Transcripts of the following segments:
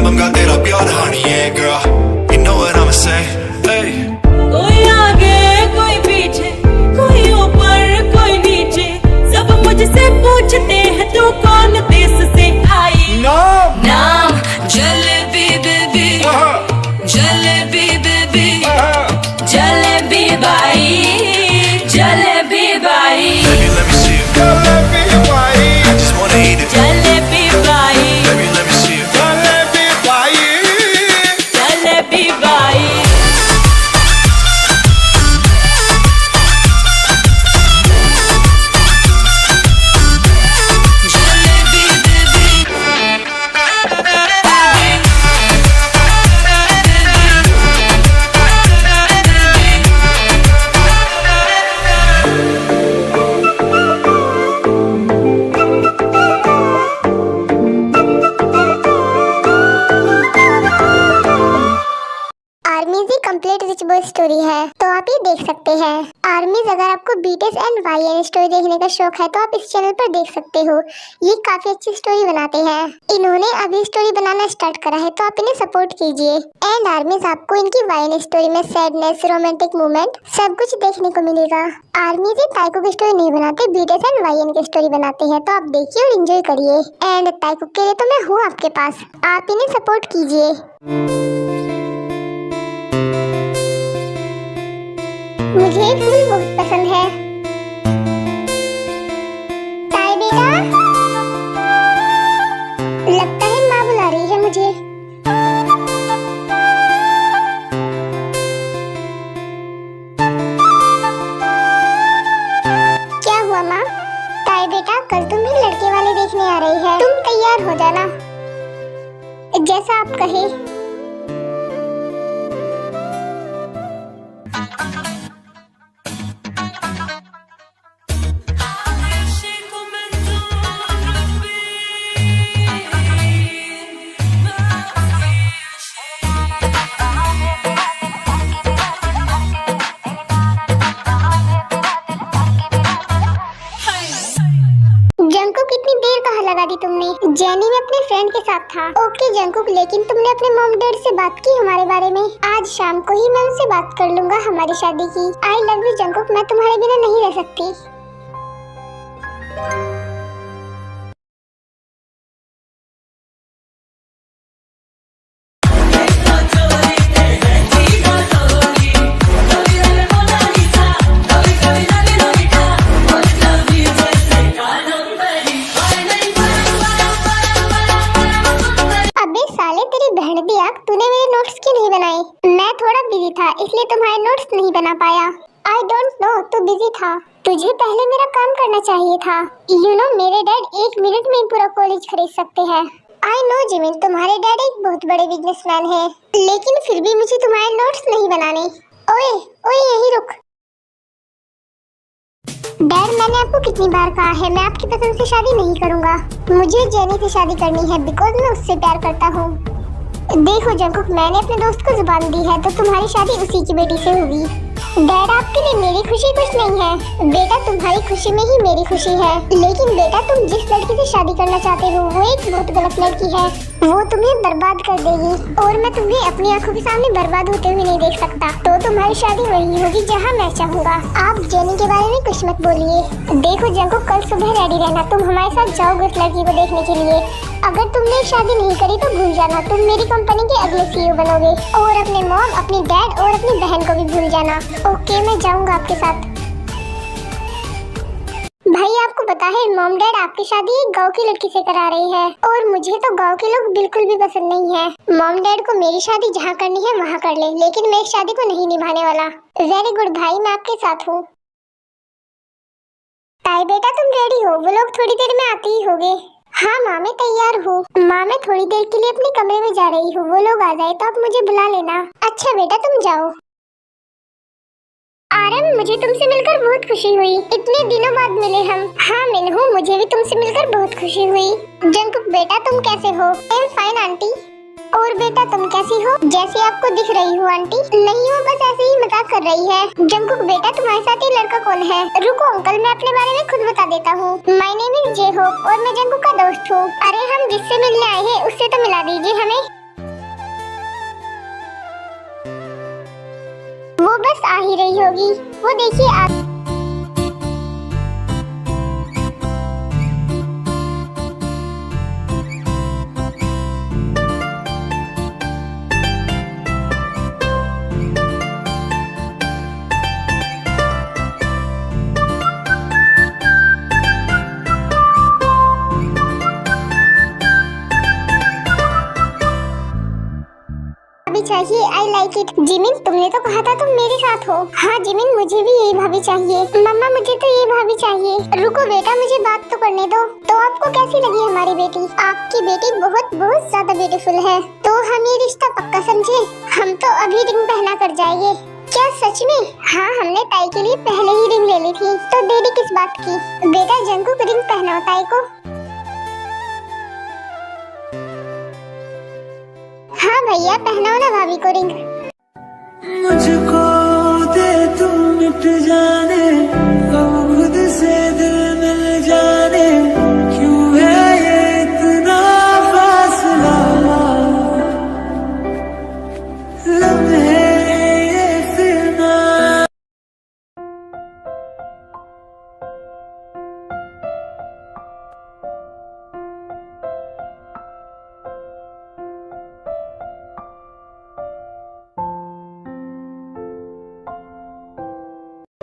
मंगा तेरा प्यार हानी है girl, you know what I'ma say, hey. कोई आगे कोई पीछे, कोई ऊपर कोई नीचे, सब मुझसे पूछते हैं तू कौन देश से आई। नाम jalebi baby, jalebi baby, jalebi by, jalebi Bai, Baby let me see it, I just wanna eat it. Jalebi Bai, Baby let me see it, Jalebi Bai. Armies ही कंप्लीट रिचबल स्टोरी है, तो आप ये देख सकते हैं। आर्मीज अगर आपको बीटीएस एंड वाईएन स्टोरी देखने का शौक है तो आप इस चैनल पर देख सकते हो। ये काफी अच्छी स्टोरी बनाते हैं। इन्होंने अभी स्टोरी बनाना स्टार्ट करा है तो आप इन्हें सपोर्ट कीजिए। एंड आर्मीज आपको इनकी वाईएन स्टोरी में सैडनेस, रोमांटिक मूवमेंट सब कुछ देखने को मिलेगा। आर्मीज ही ताइको की स्टोरी नहीं बनाते, बीटीएस एंड वाईएन की स्टोरी बनाते हैं, तो आप देखिए और एंजॉय करिए। एंड ताइको के लिए तो मैं हूँ आपके पास, आप इन्हें सपोर्ट कीजिए। मुझे फूल बहुत पसंद है। ताई बेटा, लगता है माँ बुला रही है मुझे। क्या हुआ माँ? ताई बेटा, कल तुम भी लड़के वाले देखने आ रही है, तुम तैयार हो जाना, जैसा आप कहे। जंकुक, कितनी देर कहाँ लगा दी तुमने? जेनी में अपने फ्रेंड के साथ था। ओके जंकुक, लेकिन तुमने अपने मॉम डैड से बात की हमारे बारे में? आज शाम को ही मैं उनसे बात कर लूंगा हमारी शादी की। आई लव यू जंकुक, मैं तुम्हारे बिना नहीं रह सकती। तूने मेरे नोट्स क्यों नहीं बनाए? मैं थोड़ा बिजी था इसलिए तुम्हारे नोट्स नहीं बना पाया। आई डोंट नो, तू बिजी था, तुझे पहले मेरा काम करना चाहिए था। यू नो मेरे डैड 1 मिनट में पूरा कॉलेज खरीद सकते हैं। आई नो जिमिन, तुम्हारे डैड एक बहुत बड़े बिजनेसमैन हैं, लेकिन फिर भी मुझे तुम्हारे नोट्स नहीं बनाने। ओए ओए यही रुक। डैड, मैंने आपको कितनी बार कहा है मैं आपकी पसंद से शादी नहीं करूँगा। मुझे जेनी से शादी करनी है बिकॉज मैं उससे प्यार करता हूँ। देखो जंकुक, मैंने अपने दोस्त को जुबान दी है तो तुम्हारी शादी उसी की बेटी से होगी। डैड, आपके लिए मेरी खुशी कुछ नहीं है बेटा, तुम्हारी खुशी में ही मेरी खुशी है। लेकिन बेटा, तुम जिस लड़की से शादी करना चाहते हो वो एक बहुत गलत लड़की है, वो तुम्हें बर्बाद कर देगी और मैं तुम्हें अपनी आंखों के सामने बर्बाद होते हुए नहीं देख सकता। तो तुम्हारी शादी वही होगी जहाँ मैं चाहूँगा। आप जेनी के बारे में कुछ मत बोलिए। देखो जंकुक, कल सुबह रेडी रहना, तुम हमारे साथ जाओगे उस लड़की को देखने के लिए। अगर तुमने शादी नहीं करी तो भूल जाना, तुम मेरी कंपनी के अगले सीईओ बनोगे। और अपने मॉम, अपनी डैड और अपनी बहन को भी भूल जाना। ओके, मैं जाऊंगा आपके साथ। भाई, आपको पता है मॉम डैड आपकी शादी एक गांव की लड़की से करा रही है और मुझे तो गांव के लोग बिल्कुल भी पसंद नहीं है। मॉम डैड को मेरी शादी जहाँ करनी है वहाँ कर ले, लेकिन मैं इस शादी को नहीं निभाने वाला। वेरी गुड भाई, मैं आपके साथ हूँ। ताई बेटा, तुम रेडी हो? वो लोग थोड़ी देर में आते ही होंगे। हाँ माँ, मैं तैयार हूँ। माँ, मैं थोड़ी देर के लिए अपने कमरे में जा रही हूँ, वो लोग आ जाए तो आप मुझे बुला लेना। अच्छा बेटा, तुम जाओ। आरम, मुझे तुमसे मिलकर बहुत खुशी हुई, इतने दिनों बाद मिले हम। हाँ मिनहू, मुझे भी तुमसे मिलकर बहुत खुशी हुई। जंकुक बेटा, तुम कैसे हो? आई एम फाइन आंटी। और बेटा तुम कैसी हो? जैसे आपको दिख रही हो आंटी। नहीं हो, बस ऐसे ही मजाक कर रही है। जंकुक बेटा, तुम्हारे साथ ये लड़का कौन है? रुको अंकल, मैं अपने बारे में खुद बता देता हूँ। My name is J Hope और मैं जंकुक का दोस्त हूँ। अरे हम जिससे मिलने आए हैं उससे तो मिला दीजिए हमें। बस आ ही रही होगी। वो देखिए चाहिए। I like it. जिमिन, तुमने तो कहा था तुम मेरे साथ हो। हाँ जिमिन, मुझे भी यही भाभी चाहिए। मम्मा, मुझे तो ये भाभी चाहिए। रुको बेटा, मुझे बात तो करने दो। तो आपको कैसी लगी हमारी बेटी? आपकी बेटी बहुत बहुत ज्यादा ब्यूटीफुल है। तो हम ये रिश्ता पक्का समझे? हम तो अभी रिंग पहना कर जाएंगे। क्या सच में? हाँ, हमने ताई के लिए पहले ही रिंग ले ली थी, तो देरी किस बात की? बेटा जंगकुक, रिंग पहनाओ ताई को। हाँ भैया, पहनाओ ना भाभी को रिंग। मुझको दे तू मिट जाने, अब खुद से दिल मिल जाने, क्यों है ये इतना फासला, लम्हे ये फिर ना।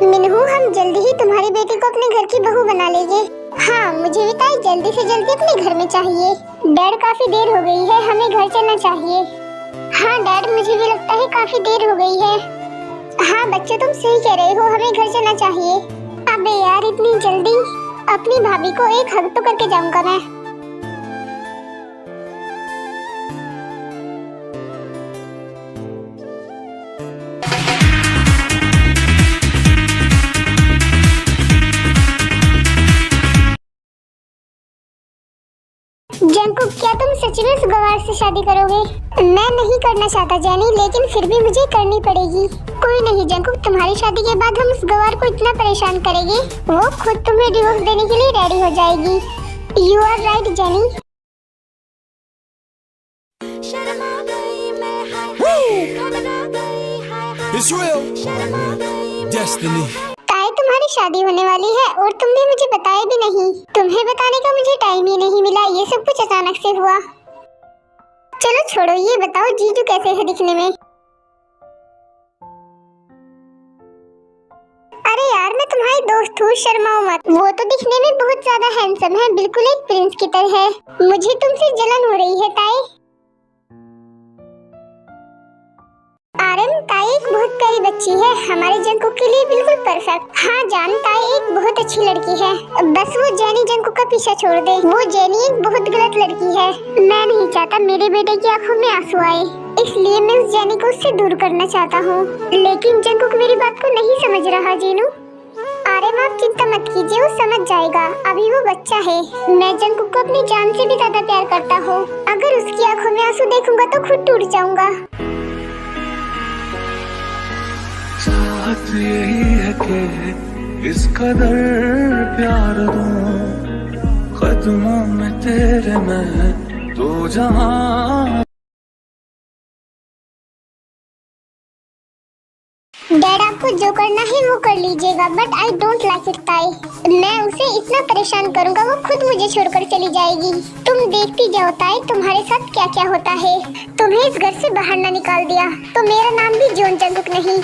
मिनहू, हम जल्दी ही तुम्हारी बेटी को अपने घर की बहू बना लेंगे। हाँ, मुझे भी ताई जल्दी से जल्दी अपने घर में चाहिए। डैड, काफी देर हो गई है, हमें घर चलना चाहिए। हाँ डैड, मुझे भी लगता है काफी देर हो गई है। हाँ बच्चे, तुम सही कह रहे हो, हमें घर चलना चाहिए। अबे यार, इतनी जल्दी? अपनी भाभी को एक हग तो करके जाऊंगा मैं। जंकुक, क्या तुम सच में उस गवार से शादी करोगे? मैं नहीं करना चाहता जेनी, लेकिन फिर भी मुझे करनी पड़ेगी। कोई नहीं जंकुक, तुम्हारी शादी के बाद हम उस गवार को इतना परेशान करेंगे, वो खुद तुम्हें डिवोर्स देने के लिए रेडी हो जाएगी। You are right Jenny. It's real. Destiny. तुम्हारी शादी होने वाली है और तुमने मुझे बताया भी नहीं। तुम्हें बताने का मुझे टाइम ही नहीं मिला, ये सब कुछ अचानक से हुआ। चलो छोड़ो, ये बताओ जीजू कैसे है दिखने में? अरे यार, मैं तुम्हारी दोस्त हूँ, शर्माओ मत। वो तो दिखने में बहुत ज्यादा हैंडसम है, बिल्कुल एक प्रिंस की तरह है। मुझे तुमसे जलन हो रही है ताई। आरम, ताई एक बहुत प्यारी बच्ची है, हमारे जंकुक के लिए बिल्कुल परफेक्ट। हाँ जान, ताई एक बहुत अच्छी लड़की है, बस वो जेनी जंकुक का पीछा छोड़ दे। वो जेनी एक बहुत गलत लड़की है। मैं नहीं चाहता मेरे बेटे की आंखों में आंसू आए, इसलिए मैं उस जेनी को उससे दूर करना चाहता हूँ। लेकिन जंकुक मेरी बात को नहीं समझ रहा जीनू। आरम, आप चिंता मत कीजिए, वो समझ जाएगा, अभी वो बच्चा है। मैं जंकुक को अपनी जान से भी ज्यादा प्यार करता हूँ। अगर उसकी आंखों में आंसू देखूंगा तो खुद टूट जाऊंगा। चाहत यही है कि इस कदर प्यार दूं, कदमों में तेरे मैं तो जहां। डैड, आपको जो करना है वो कर लीजिएगा, but I don't like it ताई। मैं उसे इतना परेशान करूंगा, वो खुद मुझे छोड़कर चली जाएगी। तुम देखती जाओ ताई, तुम्हारे साथ क्या क्या होता है। तुम्हें इस घर से बाहर ना निकाल दिया तो मेरा नाम भी जॉन जंकुक नहीं।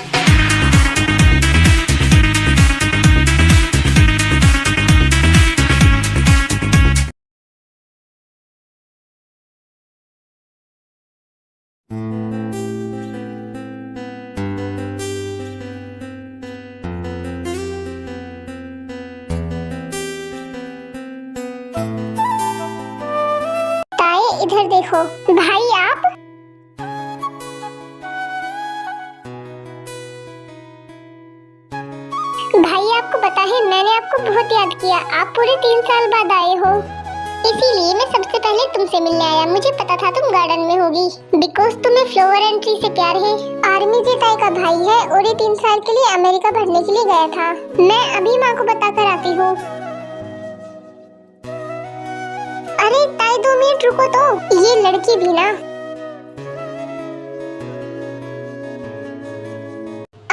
इधर देखो भाई, आप भाई, आपको पता है मैंने आपको बहुत याद किया। आप पूरे 3 साल बाद आए हो, इसीलिए मैं सबसे पहले तुमसे मिलने आया। मुझे पता था तुम गार्डन में होगी, बिकॉज तुम्हें फ्लावर एंड ट्री से प्यार है। आर्मी जेताई का भाई है और ये 3 साल के लिए अमेरिका पढ़ने के लिए गया था। मैं अभी माँ को बताकर आती हूँ। अरे ताई, 2 मिनट रुको तो। ये लड़की भी ना।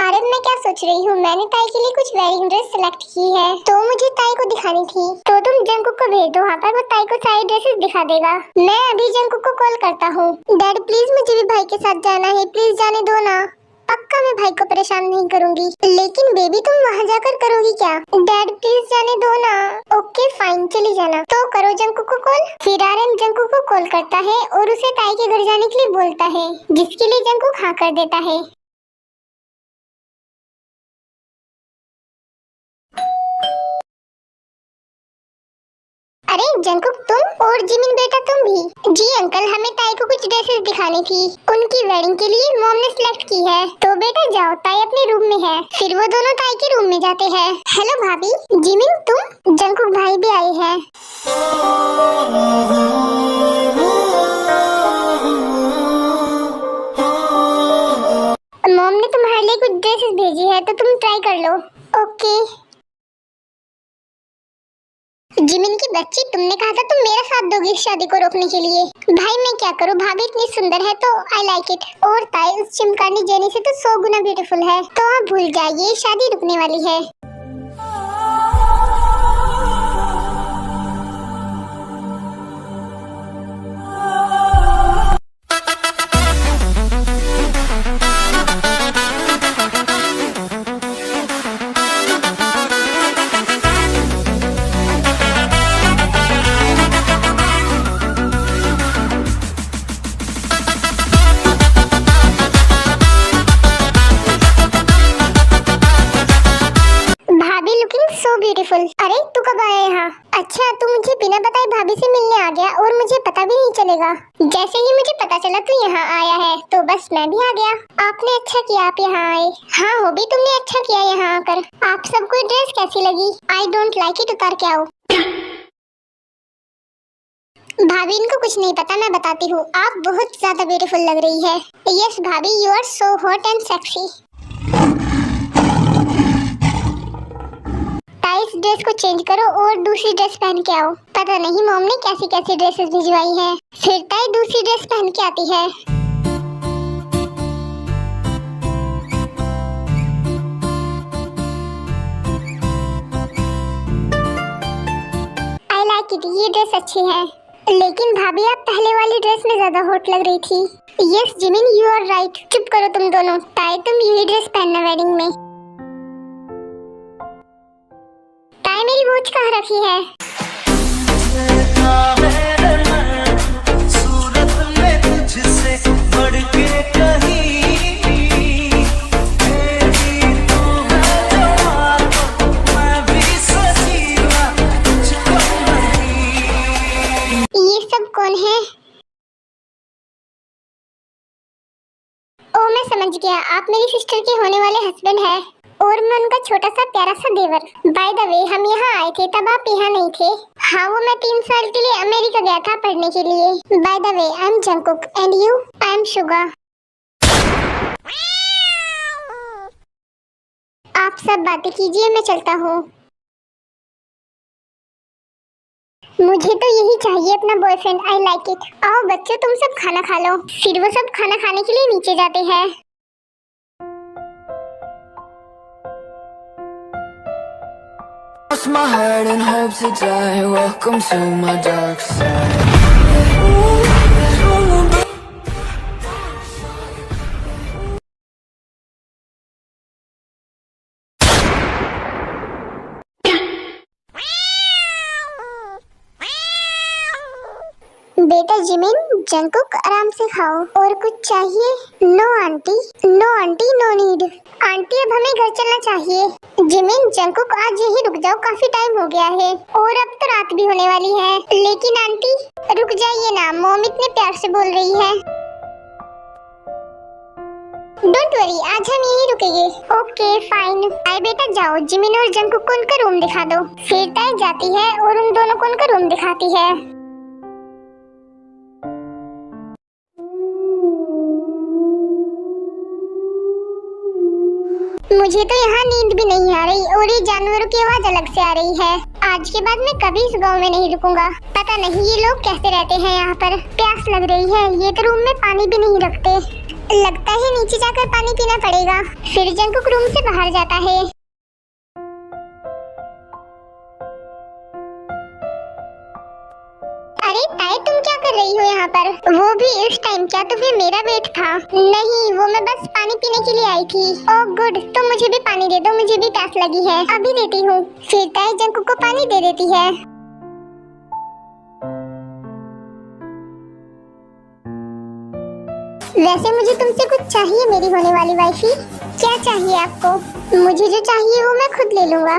आरम, मैं क्या सोच रही हूँ, मैंने ताई के लिए कुछ वेडिंग ड्रेस सिलेक्ट की है, तो मुझे ताई को दिखानी थी। तो तुम जंकुक को भेज दो वहाँ पर, वो ताई को सारी ड्रेसेस दिखा देगा। मैं अभी जंकुक को कॉल करता हूँ। डैड प्लीज मुझे भी भाई के साथ जाना है, प्लीज जाने दो ना। पक्का मैं भाई को परेशान नहीं करूंगी। लेकिन बेबी तुम वहाँ जाकर करोगी क्या? डैड प्लीज जाने दो ना। ओके फाइन, चली जाना। तो करो जंकुक को कॉल। फिर आर्यन जंकुक को कॉल करता है और उसे ताई के घर जाने के लिए बोलता है, जिसके लिए जंकुक हाँ कर देता है। अरे जंकुक तुम और जिमिन बेटा तुम भी। जी अंकल, हमें ताई को कुछ ड्रेसेस दिखानी थी, उनकी वेडिंग के लिए मॉम ने सिलेक्ट की है। तो बेटा जाओ, ताई अपने रूम में है। फिर वो दोनों ताई के रूम में जाते हैं। हेलो भाभी। जिमिन तुम? जंकुक भाई भी आए हैं। मॉम ने तुम्हारे लिए कुछ ड्रेसेस भेजी है, तो तुम ट्राई कर लो। ओके। जिमिन की बच्ची, तुमने कहा था तुम मेरा साथ दोगी इस शादी को रोकने के लिए। भाई मैं क्या करूं, भाभी इतनी सुंदर है तो आई लाइक इट। और ताई उस चिमकानी जेनी से तो 100 गुना ब्यूटीफुल है। तो आप भूल जाइए, शादी रुकने वाली है। ब्यूटीफुल। अरे तू कब आया यहाँ? अच्छा, तू मुझे बिना बताए भाभी से मिलने आ गया और मुझे पता भी नहीं चलेगा। जैसे ही मुझे पता चला तू यहाँ आया है तो बस मैं भी आ गया। आपने अच्छा किया आप यहाँ आए। हाँ हो भी तुमने अच्छा किया यहाँ आकर। आप सबको ड्रेस कैसी लगी? आई डोंट लाइक इट, उतार के आओ। भाभी इनको कुछ नहीं पता, मैं बताती हूँ। आप बहुत ज्यादा ब्यूटीफुल लग रही है। यस भाभी, you are so hot and sexy. इस ड्रेस को चेंज करो और दूसरी ड्रेस पहन के आओ। पता नहीं मॉम ने कैसी कैसी ड्रेसेस भिजवाई हैं। फिर ताई दूसरी ड्रेस पहन के आती है। आई लाइक इट, ये ड्रेस अच्छी है। लेकिन भाभी आप पहले वाली ड्रेस में ज्यादा हॉट लग रही थी। Yes Jimin, you are right. चुप करो तुम दोनों। ताई तुम यही ड्रेस पहनना वेडिंग में। मेरी वॉच कहाँ रखी है? सूरत में तुझसे बढ़ के कहीं ये सब कौन है? ओ मैं समझ गया, आप मेरी सिस्टर के होने वाले हस्बैंड हैं और मैं उनका छोटा सा प्यारा सा देवर। बाय द वे, हम यहाँ आए थे तब आप यहाँ नहीं थे। हाँ, वो मैं 3 साल के लिए अमेरिका गया था पढ़ने के लिए। Bye the way, I am Jungkook and you? I am Suga. आप सब बातें कीजिए, मैं चलता हूँ। मुझे तो यही चाहिए अपना बॉयफ्रेंड। I like it. आओ बच्चों, तुम सब खाना खा लो। फिर वो सब खाना खाने के लिए नीचे जाते हैं। Lost my heart and hope to die. Welcome to my dark side. बेटा जिमिन, जंकुक आराम से खाओ। और कुछ चाहिए? No aunty, no aunty, no need. Aunty अब हमें घर चलना चाहिए। जिमिन, जंकुक आज यही रुक जाओ, काफी टाइम हो गया है और अब तो रात भी होने वाली है। लेकिन आंटी रुक जाइए ना, मॉम इतने प्यार से बोल रही है। डोंट वरी, आज हम यहीं रुकेंगे। Okay fine. आए बेटा जाओ, जिमिन और जंकुक को उनका रूम दिखा दो। फिर ताई जाती है और उन दोनों को उनका रूम दिखाती है। मुझे तो यहाँ नींद भी नहीं आ रही और ये जानवरों की आवाज अलग से आ रही है। आज के बाद मैं कभी इस गांव में नहीं रुकूंगा। पता नहीं ये लोग कैसे रहते हैं यहाँ पर। प्यास लग रही है, ये तो रूम में पानी भी नहीं रखते। लगता है नीचे जाकर पानी पीना पड़ेगा। फिर जंगकुक रूम से बाहर जाता है। अरे ताई, तुम क्या कर रही हो यहाँ पर? वो भी इस टाइम? क्या तुम्हें मेरा वेट था? नहीं, वो मैं बस पानी पीने के लिए आई थी। ओह गुड, तो मुझे भी पानी दे दो, मुझे भी प्यास लगी है। अभी देती हूँ। फिर ताई जंगकुक को पानी दे देती है। वैसे मुझे तुमसे कुछ चाहिए मेरी होने वाली वाइफी। क्या चाहिए आपको? मुझे जो चाहिए वो मैं खुद ले लूँगा।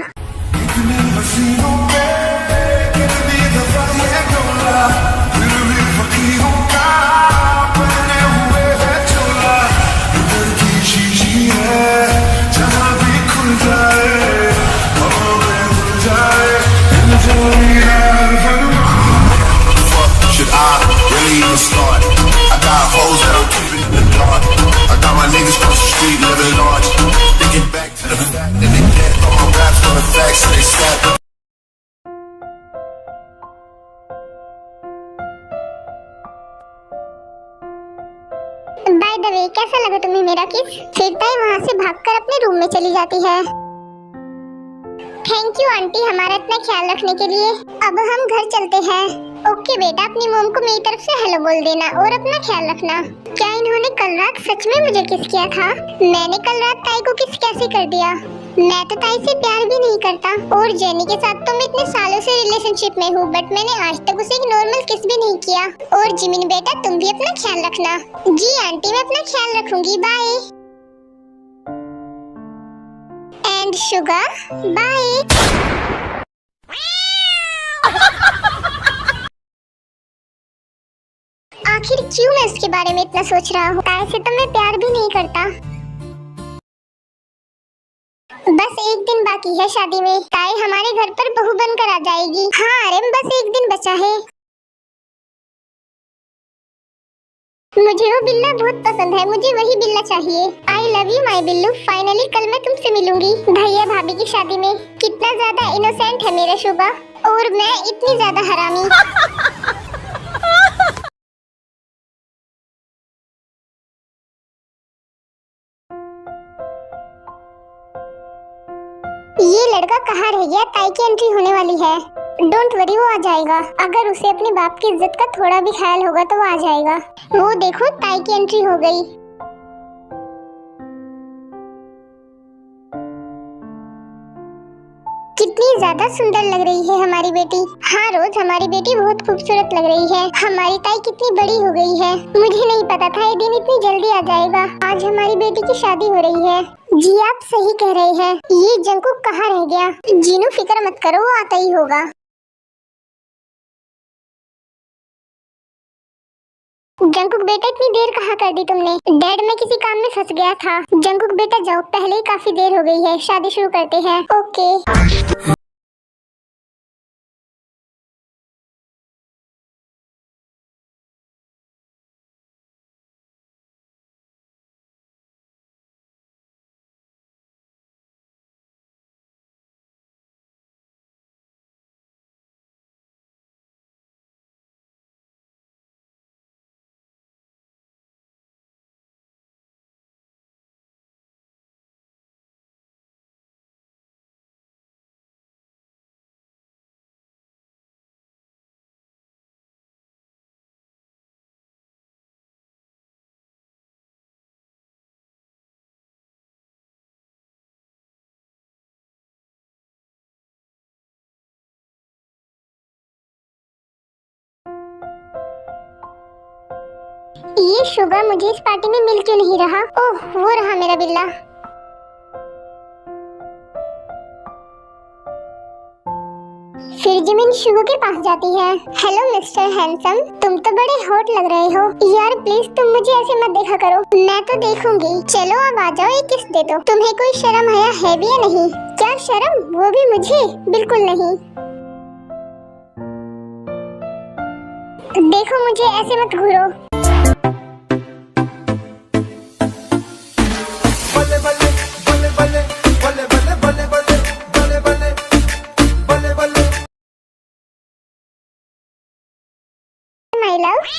Should I really even start? I got hoes that I'm keeping in the dark. I got my niggas across the street living large. Thinking back to the fact that they can't throw my raps on the facts so they snap. Bye the वे, कैसा लगा तुम्हें मेरा किस? फिर ताई वहाँ से भागकर अपने रूम में चली जाती है। थैंक यू आंटी, हमारा इतना ख्याल रखने के लिए। अब हम घर चलते हैं। ओके बेटा, अपनी मॉम को मेरी तरफ से हेलो बोल देना और अपना ख्याल रखना। क्या इन्होंने कल रात सच में मुझे किस किया था? मैंने कल रात ताई को किस कैसे कर दिया? मैं तो ताई से प्यार भी नहीं करता, और जेनी के साथ तो मैं इतने सालों से रिलेशनशिप में हूँ, बट मैंने आज तक उसे एक नॉर्मल किस भी नहीं किया। और जिमिन बेटा, तुम भी अपना ख्याल रखना। जी आंटी, मैं अपना ख्याल रखूंगी। बाय। And sugar, bye. आखिर क्यों मैं इसके बारे में इतना सोच रहा हूँ? ताई से तो मैं प्यार भी नहीं करता। बस एक दिन बाकी है शादी में। ताई हमारे घर पर बहू बनकर आ जाएगी। हाँ अरे, बस एक दिन बचा है। मुझे वो बिल्ला बहुत पसंद है, मुझे वही बिल्ला चाहिए। आई love you my Billu. Finally कल मैं तुमसे मिलूंगी भैया भाभी की शादी में। कितना ज्यादा इनोसेंट है मेरा शुगा, और मैं इतनी ज्यादा हरामी। ये लड़का कहाँ रह गया? ताई की एंट्री होने वाली है। डोंट वरी, वो आ जाएगा। अगर उसे अपने बाप की इज्जत का थोड़ा भी ख्याल होगा तो वो आ जाएगा। वो देखो, ताई की एंट्री हो गई। कितनी ज्यादा सुंदर लग रही है हमारी बेटी। हाँ रोज, हमारी बेटी बहुत खूबसूरत लग रही है। हमारी ताई कितनी बड़ी हो गई है। मुझे नहीं पता था ये दिन इतनी जल्दी आ जाएगा। आज हमारी बेटी की शादी हो रही है। जी आप सही कह रहे हैं। ये जंगकुक कहाँ रह गया? जीनू फिक्र मत करो, वो आता ही होगा। जंगकुक बेटा, इतनी देर कहाँ कर दी तुमने? डैड, मैं किसी काम में फंस गया था। जंगकुक बेटा जाओ, पहले ही काफी देर हो गई है। शादी शुरू करते हैं। ओके। ये शुगा मुझे इस पार्टी में मिल क्यों नहीं रहा? ओह, वो रहा मेरा बिल्ला। फिर जिमिन शुगो के पास जाती है। हेलो मिस्टर हैंडसम, तुम तो बड़े हॉट लग रहे हो। यार प्लीज तुम मुझे ऐसे मत देखा करो। मैं तो देखूंगी। चलो अब आ जाओ, एक किस दे दो। तुम्हें कोई शर्म आया है भी या नहीं? क्या शर्म? वो भी मुझे? बिल्कुल नहीं। देखो मुझे ऐसे मत घूरो। My love।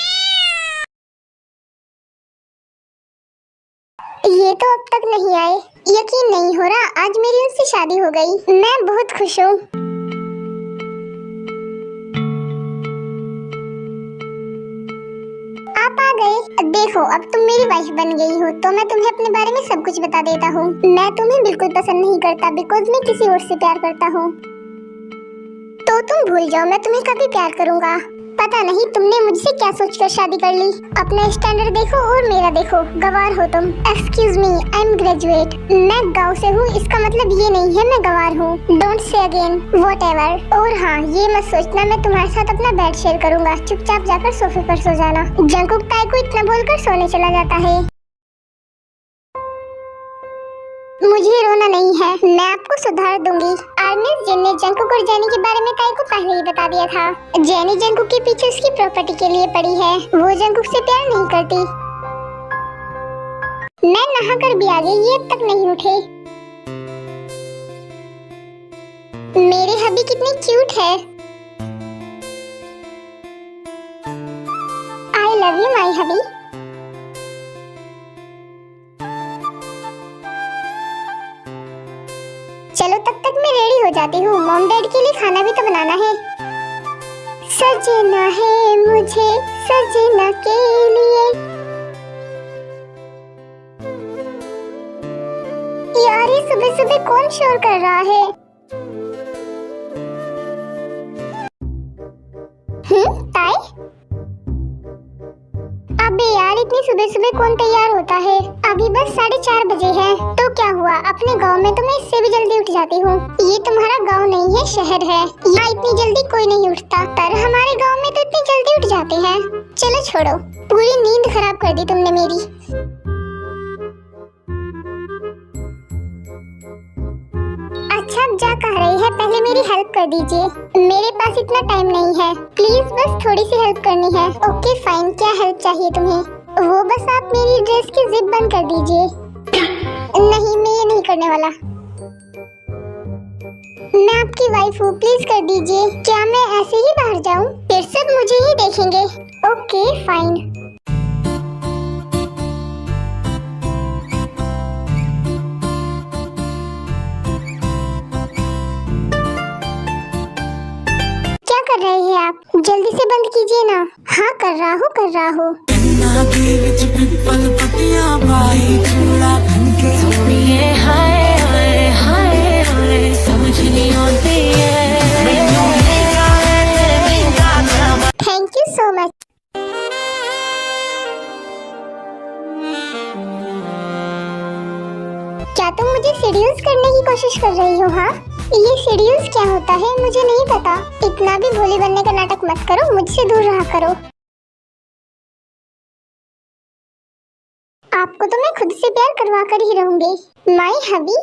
ये तो अब तक नहीं आए। यकीन नहीं हो रहा, आज मेरी उनसे शादी हो गई। मैं बहुत खुश हूँ। आप आ गए। देखो, अब तुम मेरी वाइफ बन गई हो तो मैं तुम्हें अपने बारे में सब कुछ बता देता हूँ। मैं तुम्हें बिल्कुल पसंद नहीं करता बिकॉज मैं किसी और से प्यार करता हूँ। तो तुम भूल जाओ मैं तुम्हें कभी प्यार करूँगा। पता नहीं तुमने मुझसे क्या सोचकर शादी कर ली। अपना स्टैंडर्ड देखो और मेरा देखो, गवार हो तुम। Excuse me, I am graduate. मैं गांव से हूँ, इसका मतलब ये नहीं है मैं गवार हूँ। Don't say again, whatever. और हाँ, ये मत सोचना मैं तुम्हारे साथ अपना बेड शेयर करूँगा। चुपचाप जाकर सोफे पर सो जाना। जंकुक ताई को इतना बोलकर सोने चला जाता है। मुझे रोना नहीं है, मैं आपको सुधार दूंगी। आर्मिस जिन ने जंकुक और जेनी के बारे में ताई को पहले ही बता दिया था। जेनी जंकुक के पीछे उसकी प्रॉपर्टी के लिए पड़ी है। वो जंकुक से प्यार नहीं करती। मैं नहाकर भी आ गई, ये अब तक नहीं उठे। मेरे हबी कितनी क्यूट है। आई लव यू माई हबी। चलो तब तक मैं रेडी हो जाती हूँ। मॉम डैड के लिए खाना भी तो बनाना है। सजना है मुझे सजना के लिए। यार ये सुबह सुबह कौन शोर कर रहा है? ताई? अबे यार इतनी सुबह सुबह कौन तैयार होता है? अभी बस 4:30 बजे है। तो क्या हुआ, अपने गांव में तो मैं इससे भी जल्दी उठ जाती हूँ। ये तुम्हारा गांव नहीं है, शहर है। यहाँ इतनी जल्दी कोई नहीं उठता, पर हमारे गांव में तो इतनी जल्दी उठ जाते हैं। चलो छोड़ो, पूरी नींद खराब कर दी तुमने मेरी। अच्छा अब जा कह रही है, पहले मेरी हेल्प कर दीजिए। मेरे पास इतना टाइम नहीं है, प्लीज बस थोड़ी सी हेल्प करनी है। ओके फाइन, क्या हेल्प चाहिए तुम्हें? वो बस आप मेरी ड्रेस की जिप बंद कर दीजिए। नहीं, मैं ये नहीं करने वाला। मैं आपकी वाइफ हूँ, प्लीज कर दीजिए। क्या मैं ऐसे ही बाहर जाऊँ? फिर सब मुझे ही देखेंगे। Okay fine. क्या कर रहे हैं आप? जल्दी से बंद कीजिए ना। हाँ कर रहा हूँ, कर रहा हूँ। Thank you so much. क्या तुम मुझे सीड्यूस करने की कोशिश कर रही हो? हाँ, ये सीड्यूस क्या होता है मुझे नहीं पता। इतना भी भोली बनने का नाटक मत करो, मुझसे दूर रहा करो। आपको तो मैं खुद से प्यार करवा कर ही रहूंगी माई हबी।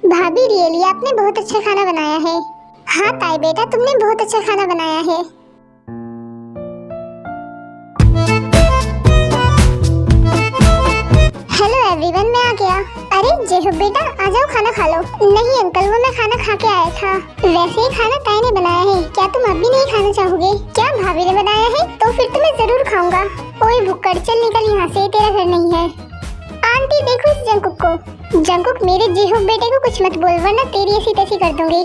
भाभी रियली आपने बहुत अच्छा खाना बनाया है। हाँ ताई बेटा, तुमने बहुत अच्छा खाना बनाया है। हेलो एवरीवन, मैं आ गया। अरे जेहूब बेटा आ जाओ, खाना खा लो। नहीं अंकल, वो मैं खाना खा के आया था। वैसे ही खाना ताई ने बनाया है, क्या तुम अब भी नहीं खाना चाहोगे? क्या भाभी ने बनाया है? तो फिर तो मैं जरूर खाऊंगा। ओए भुक्कड़, चल निकल यहाँ से, तेरा घर नहीं है। आंटी देखो इस जंकुक को। जंकुक मेरे जेहूब बेटे को कुछ मत बोल वरना तेरी ऐसी तैसी कर दूंगी।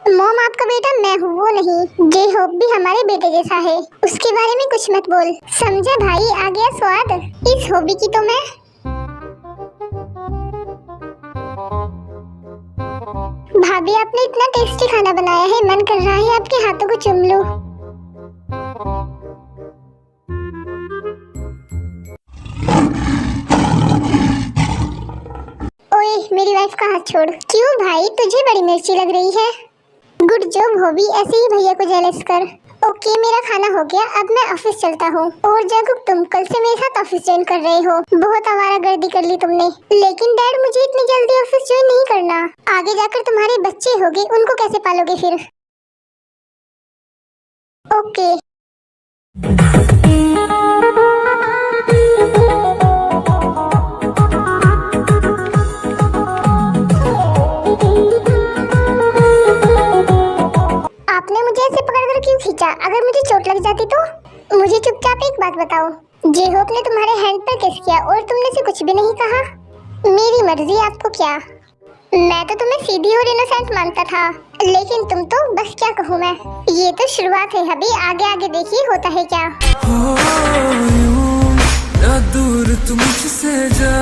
मॉम आपका बेटा मैं हूँ, वो नहीं। जेहूब भी हमारे बेटे जैसा है, उसके बारे में कुछ मत बोल, समझा भाई? आ गया स्वाद इस हॉबी की तो मैं। भाभी आपने इतना टेस्टी खाना बनाया है, मन कर रहा है आपके हाथों को चूम लूं। ओए मेरी वाइफ का हाथ छोड़। क्यों भाई, तुझे बड़ी मिर्ची लग रही है। गुड जॉब हॉबी, ऐसे ही भैया को जेलस कर। ओके, मेरा खाना हो गया, अब मैं ऑफिस चलता हूँ। और जंकुक, तुम कल से मेरे साथ ऑफिस ज्वाइन कर रहे हो, बहुत आवारागर्दी कर ली तुमने। लेकिन डैड, मुझे इतनी जल्दी ऑफिस ज्वाइन नहीं करना। आगे जाकर तुम्हारे बच्चे होंगे, उनको कैसे पालोगे फिर? ओके। आपने मुझे ऐसे पकड़कर क्यों खींचा? अगर मुझे चोट लग जाती तो? मुझे चुपचाप एक बात बताओ, जेहोप ने तुम्हारे हैंड पर किस किया और तुमने से कुछ भी नहीं कहा? मेरी मर्जी, आपको क्या। मैं तो तुम्हें सीधी और इनोसेंट मानता था, लेकिन तुम तो बस क्या कहूँ मैं। ये तो शुरुआत है, अभी आगे आगे देखिए होता है क्या। हो यूं ना दूर तू मुझसे जा,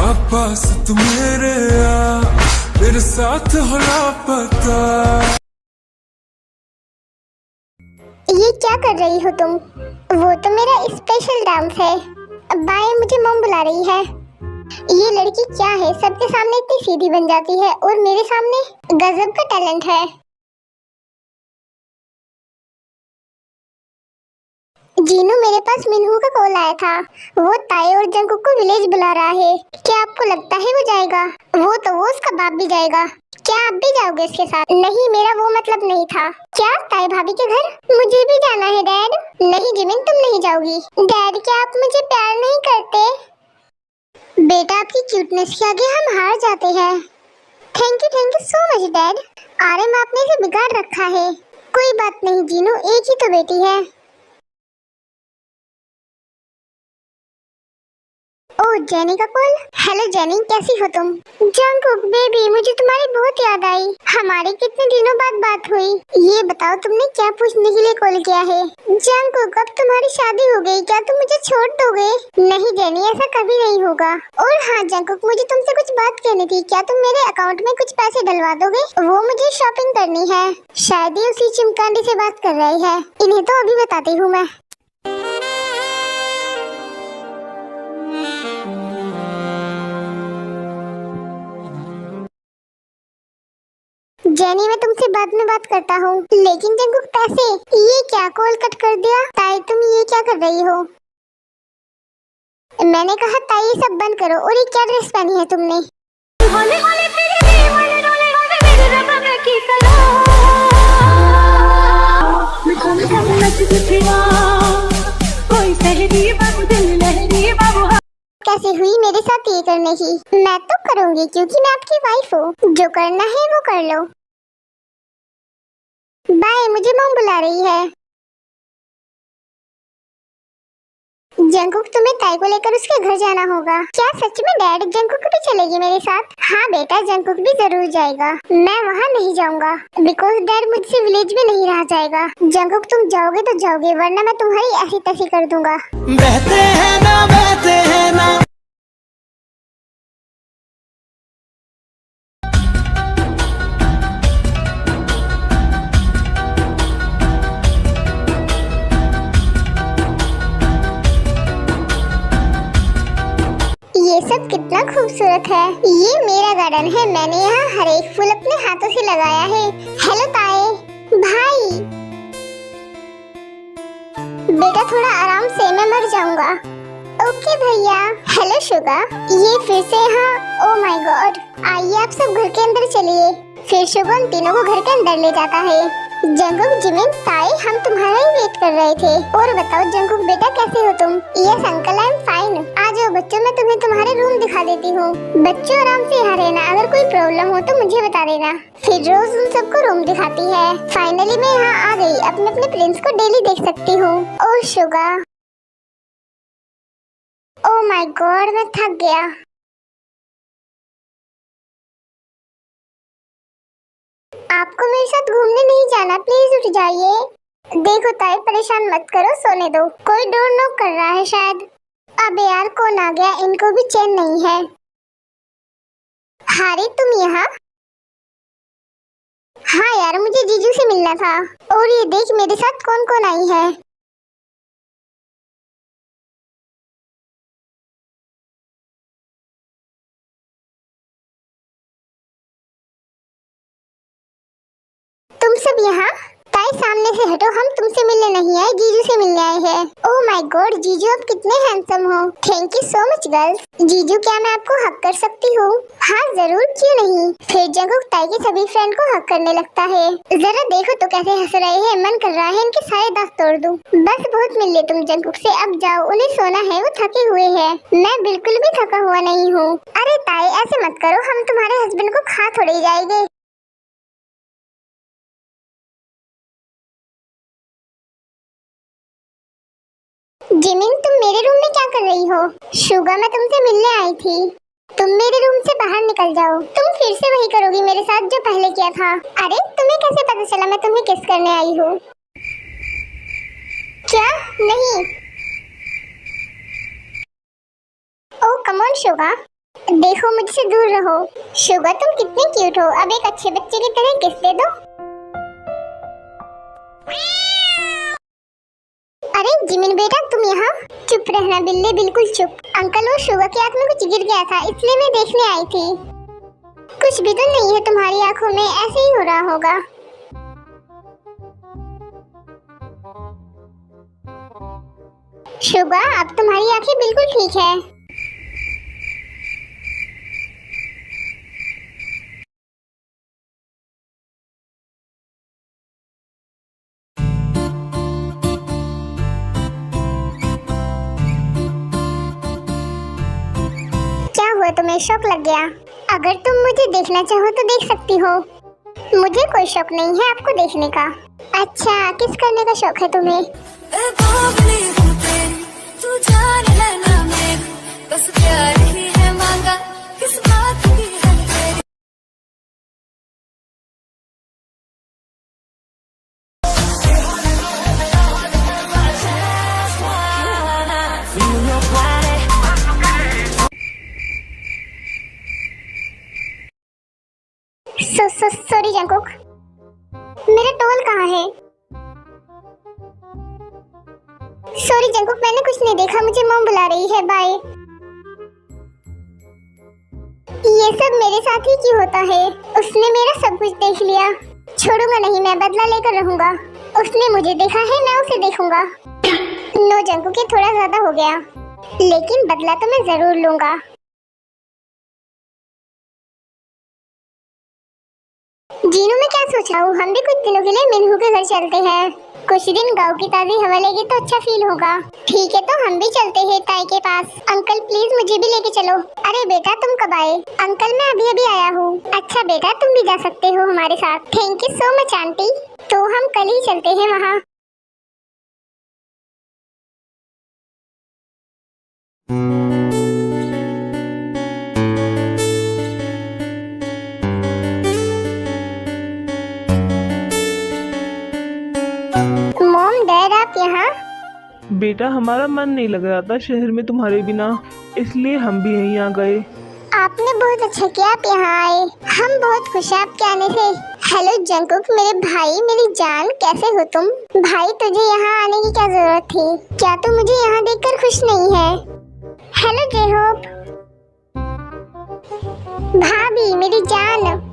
आप पास तू मेरे आ, मेरे साथ हो लापता। ये क्या कर रही हो तुम? वो तो मेरा स्पेशल डांस है। बाय, मुझे मम बुला रही है। ये लड़की क्या है, सबके सामने इतनी सीधी बन जाती है और मेरे सामने गजब का टैलेंट है। जीनू, मेरे पास मिनहू का कॉल आया था। वो ताए और जंकुक को विलेज बुला रहा है। क्या आपको लगता है वो जाएगा? वो उसका बाप भी जाएगा। क्या आप भी जाओगे इसके साथ? नहीं, मेरा वो मतलब नहीं था। क्या ताए भाभी के घर? मुझे भी जाना है डैड। नहीं जिमिन, तुम नहीं जाओगी। डैड, क्या आप मुझे प्यार नहीं करते? बेटा, आपकी क्यूटनेस के आगे हम हार जाते हैं। Thank you so much dad. RM, आपने इसे बिगाड़ रखा है। कोई बात नहीं जीनू, एक ही तो बेटी है। ओह, जेनी का कॉल। हेलो जेनी, कैसी हो तुम? जंकुक बेबी, मुझे तुम्हारी बहुत याद आई। हमारी कितने दिनों बाद बात हुई। ये बताओ, तुमने क्या पूछने के लिए कॉल किया है? जंकुक, अब तुम्हारी शादी हो गई, क्या तुम मुझे छोड़ दोगे? नहीं जेनी, ऐसा कभी नहीं होगा। और हाँ जंकुक, मुझे तुमसे कुछ बात कहनी थी। क्या तुम मेरे अकाउंट में कुछ पैसे डलवा दोगे? वो मुझे शॉपिंग करनी है। शायद ही उसी चिमकांडी से बात कर रही है। इन्हें तो अभी बताती हूँ मैं। जेनी, मैं तुमसे बाद में बात करता हूँ। लेकिन जंकुक, पैसे? ये क्या, कॉल कट कर दिया? ताई, तुम ये क्या कर रही हो? मैंने कहा ताई, ये सब बंद करो। और ये क्या ड्रेस पहनी है तुमने? हौले हौले तेरे दीवाने डोले होवे मेरे रब मैं की करा मैं कम कम नच उठिया कोई सहरी बाबू दिल लहरी बाबू। कैसे हुई मेरे साथ ये करने की? मैं तो करूँगी, क्योंकि मैं आपकी वाइफ हूँ। जो करना है वो कर लो। बाय, मुझे मम बुला रही है। जंकुक, तुम्हें ताई को लेकर उसके घर जाना होगा। क्या सच में डैड? जंकुक भी चलेगी मेरे साथ? हाँ बेटा, जंकुक भी जरूर जाएगा। मैं वहाँ नहीं जाऊँगा, बिकॉज डैड मुझसे विलेज में नहीं रहा जाएगा। जंकुक, तुम जाओगे तो जाओगे, वरना मैं तुम्हारी ऐसी तैसी कर दूंगा। बहते हैं ना, बहते हैं ना। ये सब कितना खूबसूरत है। ये मेरा गार्डन है, मैंने यहाँ हर एक फूल अपने हाथों से लगाया है। हेलो ताए भाई। बेटा, थोड़ा आराम से, मैं मर जाऊंगा। ओके भैया। हेलो शुगा, ये फिर से यहाँ? Oh my God. आइए आप सब घर के अंदर चलिए। फिर शुगा उन तीनों को घर के अंदर ले जाता है। जंकुक, जिमिन, ताई, हम तुम्हारा ही वेट कर रहे थे। और बताओ जंकुक बेटा, कैसे हो तुम? Yes uncle, I am fine. आ जाओ बच्चों, मैं तुम्हें तुम्हारे रूम दिखा देती हूँ। बच्चों, आराम से यहाँ रहना, अगर कोई प्रॉब्लम हो तो मुझे बता देना। फिर रोज उन सबको रूम दिखाती है। फाइनली मैं यहाँ आ गई, अपने अपने प्रिंस को डेली देख सकती हूँ। ओह शुगा, ओह माय गॉड, मैं थक गया। आपको मेरे साथ घूमने नहीं जाना, प्लीज उठ जाइए। देखो ताई, परेशान मत करो, सोने दो। कोई डोर नॉक कर रहा है शायद। अबे यार, कौन आ गया? इनको भी चैन नहीं है। हारी, तुम यहाँ? हाँ यार, मुझे जीजू से मिलना था। और ये देख मेरे साथ कौन कौन आई है। तुम सब यहाँ? ताई सामने से हटो, हम तुमसे मिलने नहीं आए, जीजू से मिलने आए हैं। ओह माय गॉड जीजू, आप कितने हैंडसम हो। Thank you so much girls. जीजू क्या मैं आपको हक कर सकती हूँ? हाँ जरूर, क्यों नहीं। फिर जंकुक ताई के सभी फ्रेंड को हक करने लगता है। जरा देखो तो कैसे हंस रहे हैं, मन कर रहा है इनके सारे दांत तोड़ दूं। बस बहुत मिल ले तुम जंकुक से, अब जाओ, उन्हें सोना है, वो थके हुए हैं। मैं बिल्कुल भी थका हुआ नहीं हूँ। अरे ताई ऐसे मत करो, हम तुम्हारे हस्बैंड को खा थोड़े जाएंगे। जिमिन तुम मेरे रूम में क्या कर रही हो? शुगा मैं तुमसे मिलने आई थी। तुम मेरे रूम से बाहर निकल जाओ। तुम फिर से वही करोगी मेरे साथ जो पहले किया था। अरे तुम्हें कैसे पता चला मैं तुम्हें किस करने आई हूँ? क्या? नहीं। ओह कम ऑन शुगा, देखो मुझसे दूर रहो। शुगा तुम कितनी क्यूट हो, अब एक अच्छे बच्चे की तरह किस दे दो। अरे जिमिन बेटा तुम यहाँ? चुप रहना बिल्ली, बिल्कुल चुप। अंकल वो शुगा की आंख में कुछ गिर गया था, इसलिए मैं देखने आई थी। कुछ भी तो नहीं है तुम्हारी आंखों में, ऐसे ही हो रहा होगा। शुगा अब तुम्हारी आंखें बिल्कुल ठीक है। तुम्हें शौक लग गया? अगर तुम मुझे देखना चाहो तो देख सकती हो। मुझे कोई शौक नहीं है आपको देखने का। अच्छा किस करने का शौक है तुम्हें? तू जान लेना मैं बस प्यार ही है मांगा, किस बात की है तेरी। सॉरी जंकुक, मेरा टॉवल कहाँ है? सॉरी जंकुक, मैंने कुछ नहीं देखा, मुझे मॉम बुला रही है, बाय। ये सब मेरे साथ ही क्यों होता है? उसने मेरा सब कुछ देख लिया। छोड़ूंगा नहीं, मैं बदला लेकर रहूंगा। उसने मुझे देखा है, मैं उसे देखूंगा। नो जंकुक, ये थोड़ा ज्यादा हो गया, लेकिन बदला तो मैं जरूर लूंगा। जीनू मैं क्या सोच रहा हूँ, हम भी कुछ दिनों के लिए मिनहू के घर चलते हैं। कुछ दिन गांव की ताजी हवा लेगी तो अच्छा फील होगा। ठीक है तो हम भी चलते हैं ताई के पास। अंकल प्लीज मुझे भी लेके चलो। अरे बेटा तुम कब आए? अंकल मैं अभी अभी आया हूँ। अच्छा बेटा तुम भी जा सकते हो हमारे साथ। Thank you so much aunty. तो हम कल ही चलते हैं वहाँ। मॉम डैड आप यहाँ? बेटा हमारा मन नहीं लग रहा था शहर में तुम्हारे बिना, इसलिए हम भी यहीं आ गए। आपने बहुत अच्छा किया आप यहाँ आए, हम बहुत खुश हैं आपके आने से। हेलो जंकुक मेरे भाई, मेरी जान, कैसे हो तुम? भाई तुझे यहाँ आने की क्या जरूरत थी? क्या तू मुझे यहाँ देखकर खुश नहीं है? हेलो जेहोप। भाभी मेरी जान।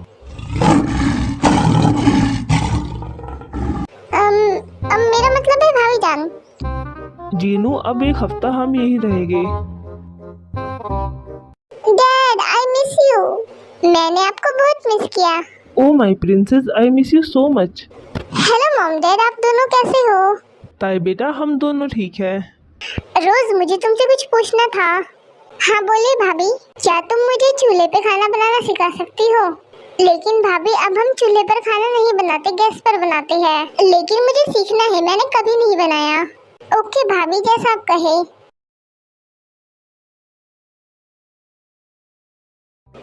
मेरा मतलब है भाभी जान। जीनू अब एक हफ्ता हम यहीं रहेंगे। Dad I miss you. मैंने आपको बहुत मिस किया। Oh my princess, I miss you so much. Hello mom dad, आप दोनों कैसे हो? ताई बेटा हम दोनों ठीक है। रोज मुझे तुमसे कुछ पूछना था। हाँ बोलिए भाभी। क्या तुम मुझे चूल्हे पे खाना बनाना सिखा सकती हो? लेकिन भाभी अब हम चूल्हे पर खाना नहीं बनाते, गैस पर बनाते हैं। लेकिन मुझे सीखना है, मैंने कभी नहीं बनाया। ओके भाभी जैसा आप कहे।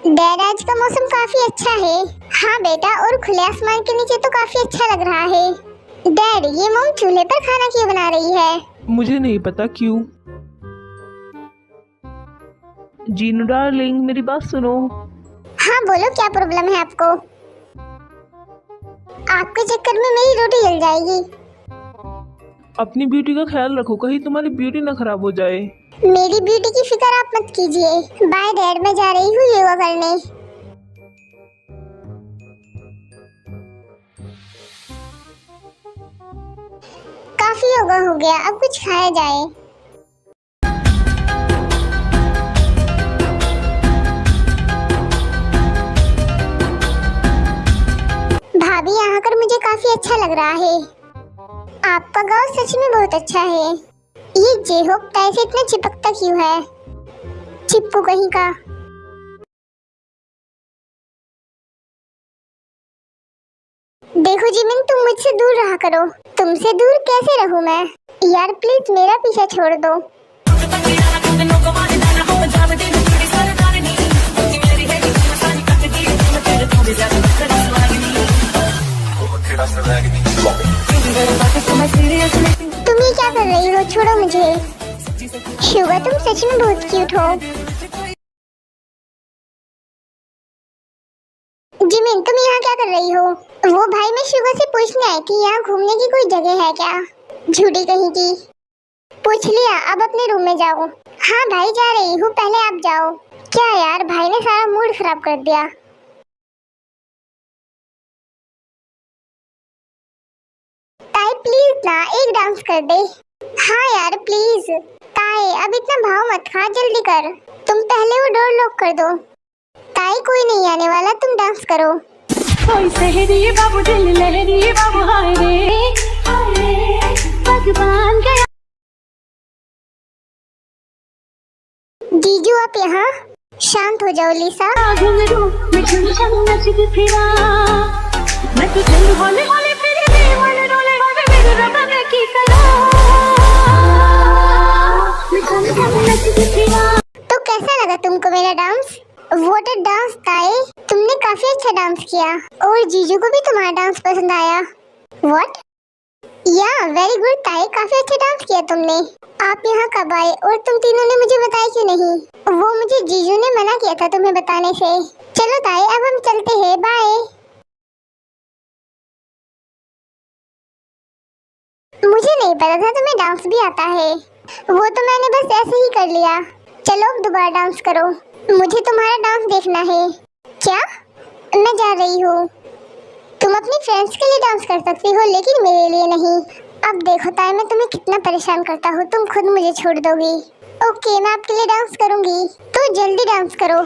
डैड आज का मौसम काफी अच्छा है। हाँ बेटा, और खुले आसमान के नीचे तो काफी अच्छा लग रहा है। डैड ये मॉम चूल्हे पर खाना क्यों बना रही है? मुझे नहीं पता क्यों। जीनू डार्लिंग मेरी बात सुनो। हाँ बोलो क्या प्रॉब्लम है आपको? आपके चक्कर में मेरी रोटी जल जाएगी। अपनी ब्यूटी का ख्याल रखो, कहीं तुम्हारी ब्यूटी ना खराब हो जाए। मेरी ब्यूटी की फिक्र आप मत कीजिए। बाय डैड, मैं जा रही हूँ योगा करने। काफी योगा हो गया, अब कुछ खाया जाए। भाभी, यहाँ कर मुझे काफी अच्छा लग रहा है। आपका गांव सच में बहुत अच्छा है। ये जेहोक टाई से इतना चिपकता क्यों है? चिप्पू कहीं का। देखो जिमिन, तुम मुझसे दूर रहा करो। तुमसे दूर कैसे रहूं मैं? यार प्लीज मेरा पीछा छोड़ दो। तुम ये क्या कर रही हो? छोड़ो मुझे। शुगा, तुम सच में बहुत क्यूट हो। जिमिन, तुम यहाँ क्या कर रही हो? वो भाई, मैं शुगा से पूछने आई थी यहाँ घूमने की कोई जगह है क्या? झूठी कहीं की। पूछ लिया, अब अपने रूम में जाओ। हाँ भाई, जा रही हूँ, पहले आप जाओ। क्या यार, भाई ने सारा मूड खराब कर दिया। ताई प्लीज ना, एक डांस कर दे। हाँ यार प्लीज। ताई अब इतना भाव मत खा, जल्दी कर। तुम पहले वो डोर लॉक कर दो। ताई कोई नहीं आने वाला, तुम डांस करो। कोई सहरी बाबू दिल लहरी बाबू, हाय रे भगवान गया। जीजू आप यहाँ शांत हो जाओ। लिसा, घुंघरू मैं झुम झुम नचती फिरा, मैं तो चल होले होले फिरे दीवाने रोले होले मेरे रबा में की करा, मैं झुम झुम नचती फिरा। तो कैसा लगा तुमको मेरा डांस? व्हाट अ डांस ताई, तुमने काफी अच्छा डांस किया और जीजू को भी तुम्हारा डांस पसंद आया। व्हाट? या वेरी गुड ताई, काफी अच्छा डांस किया तुमने। आप यहाँ कब आए और तुम तीनों ने मुझे बताया क्यों नहीं? वो मुझे जीजू ने मना किया था तुम्हें बताने से। चलो ताई, अब हम चलते हैं, बाय। मुझे नहीं पता था तुम्हें डांस भी आता है। वो तो मैंने बस ऐसे ही कर लिया। चलो अब दोबारा डांस करो, मुझे तुम्हारा डांस देखना है। क्या? मैं जा रही हूँ। तुम अपनी फ्रेंड्स के लिए डांस कर सकती हो लेकिन मेरे लिए नहीं। अब देखो ताई, मैं तुम्हें कितना परेशान करता हूँ, तुम खुद मुझे छोड़ दोगी। ओके, मैं आपके लिए डांस करूँगी, तो जल्दी डांस करो।